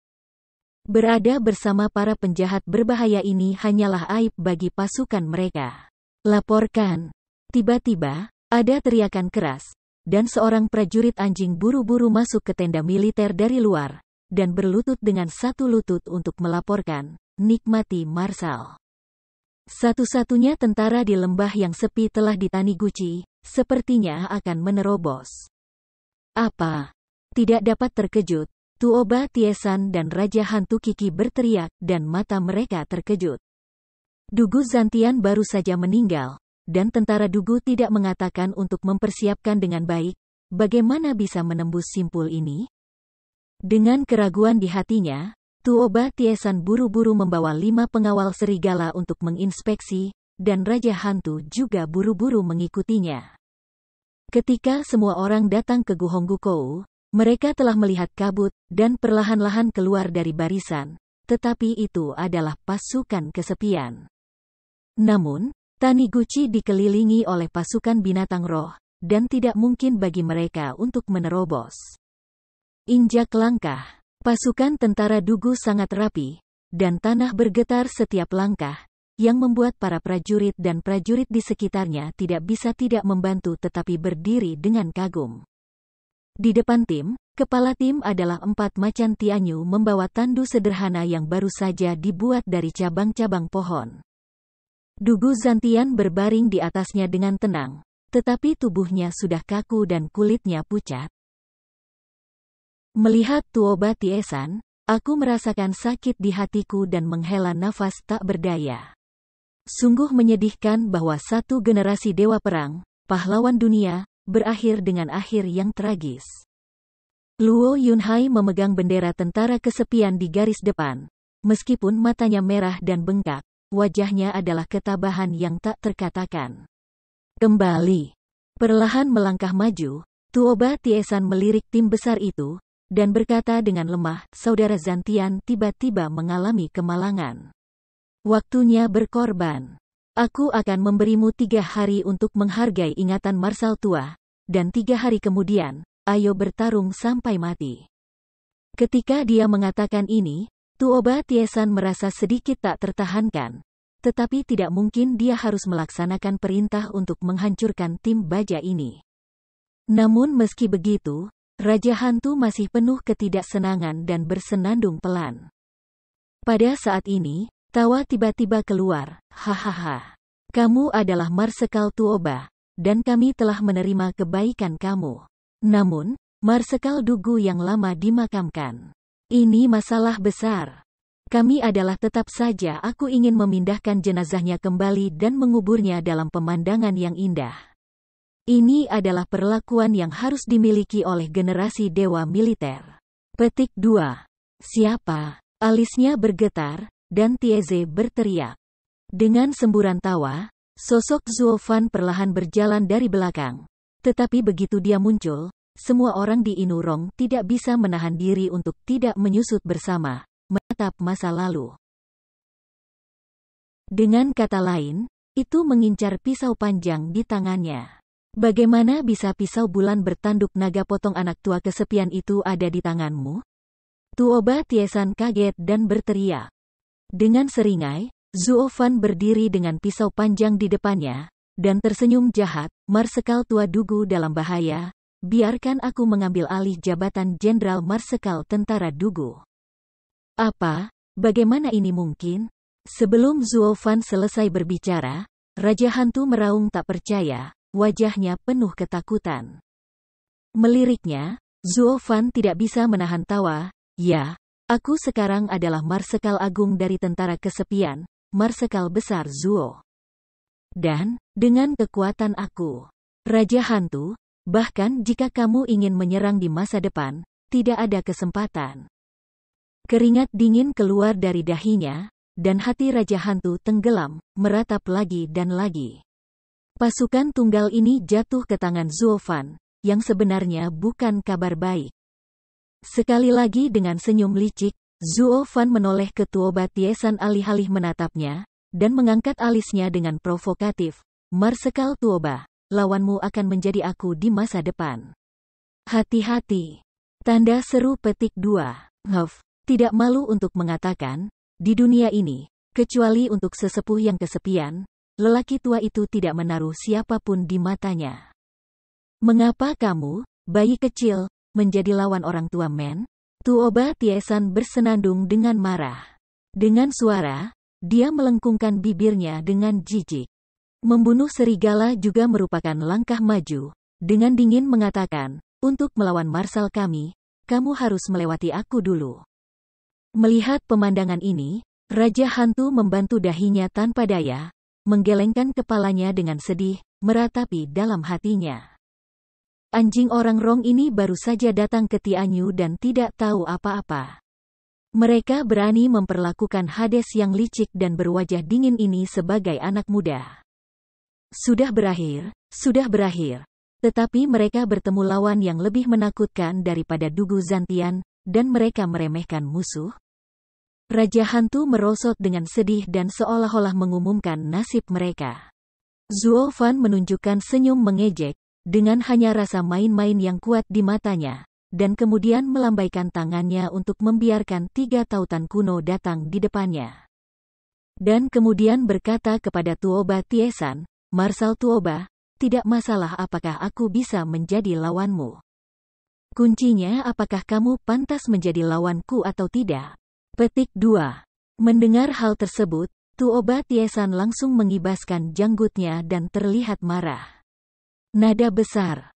Berada bersama para penjahat berbahaya ini hanyalah aib bagi pasukan mereka. Laporkan. Tiba-tiba, ada teriakan keras, dan seorang prajurit anjing buru-buru masuk ke tenda militer dari luar, dan berlutut dengan satu lutut untuk melaporkan, nikmati Marsal. Satu-satunya tentara di lembah yang sepi telah di Taniguchi, sepertinya akan menerobos. Apa? Tidak dapat terkejut, Tuoba Tiesan dan Raja Hantu Kiki berteriak, dan mata mereka terkejut. Dugu Zantian baru saja meninggal, dan tentara Dugu tidak mengatakan untuk mempersiapkan dengan baik, bagaimana bisa menembus simpul ini? Dengan keraguan di hatinya, Tuoba Tiesan buru-buru membawa 5 pengawal serigala untuk menginspeksi, dan Raja Hantu juga buru-buru mengikutinya. Ketika semua orang datang ke Guhonggukou, mereka telah melihat kabut, dan perlahan-lahan keluar dari barisan, tetapi itu adalah pasukan kesepian. Namun, Taniguchi dikelilingi oleh pasukan binatang roh, dan tidak mungkin bagi mereka untuk menerobos. Injak langkah, pasukan tentara Dugu sangat rapi, dan tanah bergetar setiap langkah, yang membuat para prajurit dan prajurit di sekitarnya tidak bisa tidak membantu tetapi berdiri dengan kagum. Di depan tim, kepala tim adalah 4 macan Tianyu membawa tandu sederhana yang baru saja dibuat dari cabang-cabang pohon. Dugu Zantian berbaring di atasnya dengan tenang, tetapi tubuhnya sudah kaku dan kulitnya pucat. Melihat Tuoba Tiesan, aku merasakan sakit di hatiku dan menghela nafas tak berdaya. Sungguh menyedihkan bahwa satu generasi dewa perang, pahlawan dunia, berakhir dengan akhir yang tragis. Luo Yunhai memegang bendera tentara kesepian di garis depan. Meskipun matanya merah dan bengkak, wajahnya adalah ketabahan yang tak terkatakan. Kembali. Perlahan melangkah maju, Tuoba Tiesan melirik tim besar itu, dan berkata dengan lemah, Saudara Zantian tiba-tiba mengalami kemalangan. Waktunya berkorban. Aku akan memberimu 3 hari untuk menghargai ingatan Marsal tua, dan 3 hari kemudian, ayo bertarung sampai mati. Ketika dia mengatakan ini, Tuoba Tiesan merasa sedikit tak tertahankan, tetapi tidak mungkin dia harus melaksanakan perintah untuk menghancurkan tim baja ini. Namun meski begitu, Raja Hantu masih penuh ketidaksenangan dan bersenandung pelan. Pada saat ini, tawa tiba-tiba keluar, hahaha. Kamu adalah Marsekal Tuoba, dan kami telah menerima kebaikan kamu. Namun, Marsekal Dugu yang lama dimakamkan. Ini masalah besar. Kami adalah tetap saja aku ingin memindahkan jenazahnya kembali dan menguburnya dalam pemandangan yang indah. Ini adalah perlakuan yang harus dimiliki oleh generasi dewa militer. Petik 2. Siapa? Alisnya bergetar, dan Tieze berteriak. Dengan semburan tawa, sosok Zuo Fan perlahan berjalan dari belakang. Tetapi begitu dia muncul, semua orang di Inurong tidak bisa menahan diri untuk tidak menyusut bersama, menatap masa lalu. Dengan kata lain, itu mengincar pisau panjang di tangannya. Bagaimana bisa pisau bulan bertanduk naga potong anak tua kesepian itu ada di tanganmu? Tuoba Tiesan kaget dan berteriak. Dengan seringai, Zuo Fan berdiri dengan pisau panjang di depannya, dan tersenyum jahat, Marsekal tua Dugu dalam bahaya. Biarkan aku mengambil alih jabatan Jenderal Marsekal Tentara Dugu. Apa? Bagaimana ini mungkin? Sebelum Zuo Fan selesai berbicara, Raja Hantu meraung tak percaya, wajahnya penuh ketakutan. Meliriknya, Zuo Fan tidak bisa menahan tawa, ya, aku sekarang adalah Marsekal Agung dari Tentara Kesepian, Marsekal Besar Zuo. Dan, dengan kekuatan aku, Raja Hantu, bahkan jika kamu ingin menyerang di masa depan, tidak ada kesempatan. Keringat dingin keluar dari dahinya, dan hati Raja Hantu tenggelam, meratap lagi dan lagi. Pasukan tunggal ini jatuh ke tangan Zuo Fan, yang sebenarnya bukan kabar baik. Sekali lagi dengan senyum licik, Zuo Fan menoleh ke Tuoba Tiesan alih-alih menatapnya, dan mengangkat alisnya dengan provokatif. Marsekal Tuoba, lawanmu akan menjadi aku di masa depan. Hati-hati. Tanda seru petik 2. Tidak malu untuk mengatakan, di dunia ini, kecuali untuk sesepuh yang kesepian, lelaki tua itu tidak menaruh siapapun di matanya. Mengapa kamu, bayi kecil, menjadi lawan orang tua men? Tuoba Tiesan bersenandung dengan marah. Dengan suara, dia melengkungkan bibirnya dengan jijik. Membunuh serigala juga merupakan langkah maju. Dengan dingin mengatakan, untuk melawan marsal kami, kamu harus melewati aku dulu. Melihat pemandangan ini, Raja Hantu membantu dahinya tanpa daya, menggelengkan kepalanya dengan sedih, meratapi dalam hatinya. Anjing orang Rong ini baru saja datang ke Tianyu dan tidak tahu apa-apa. Mereka berani memperlakukan Hades yang licik dan berwajah dingin ini sebagai anak muda. Sudah berakhir. Tetapi mereka bertemu lawan yang lebih menakutkan daripada Dugu Zantian, dan mereka meremehkan musuh. Raja Hantu merosot dengan sedih dan seolah-olah mengumumkan nasib mereka. Zuo Fan menunjukkan senyum mengejek, dengan hanya rasa main-main yang kuat di matanya, dan kemudian melambaikan tangannya untuk membiarkan 3 tautan kuno datang di depannya. Dan kemudian berkata kepada Tuoba Tiesan, Marsal Tuoba, tidak masalah apakah aku bisa menjadi lawanmu. Kuncinya apakah kamu pantas menjadi lawanku atau tidak. Petik 2. Mendengar hal tersebut, Tuoba Tiesan langsung mengibaskan janggutnya dan terlihat marah. Nada besar.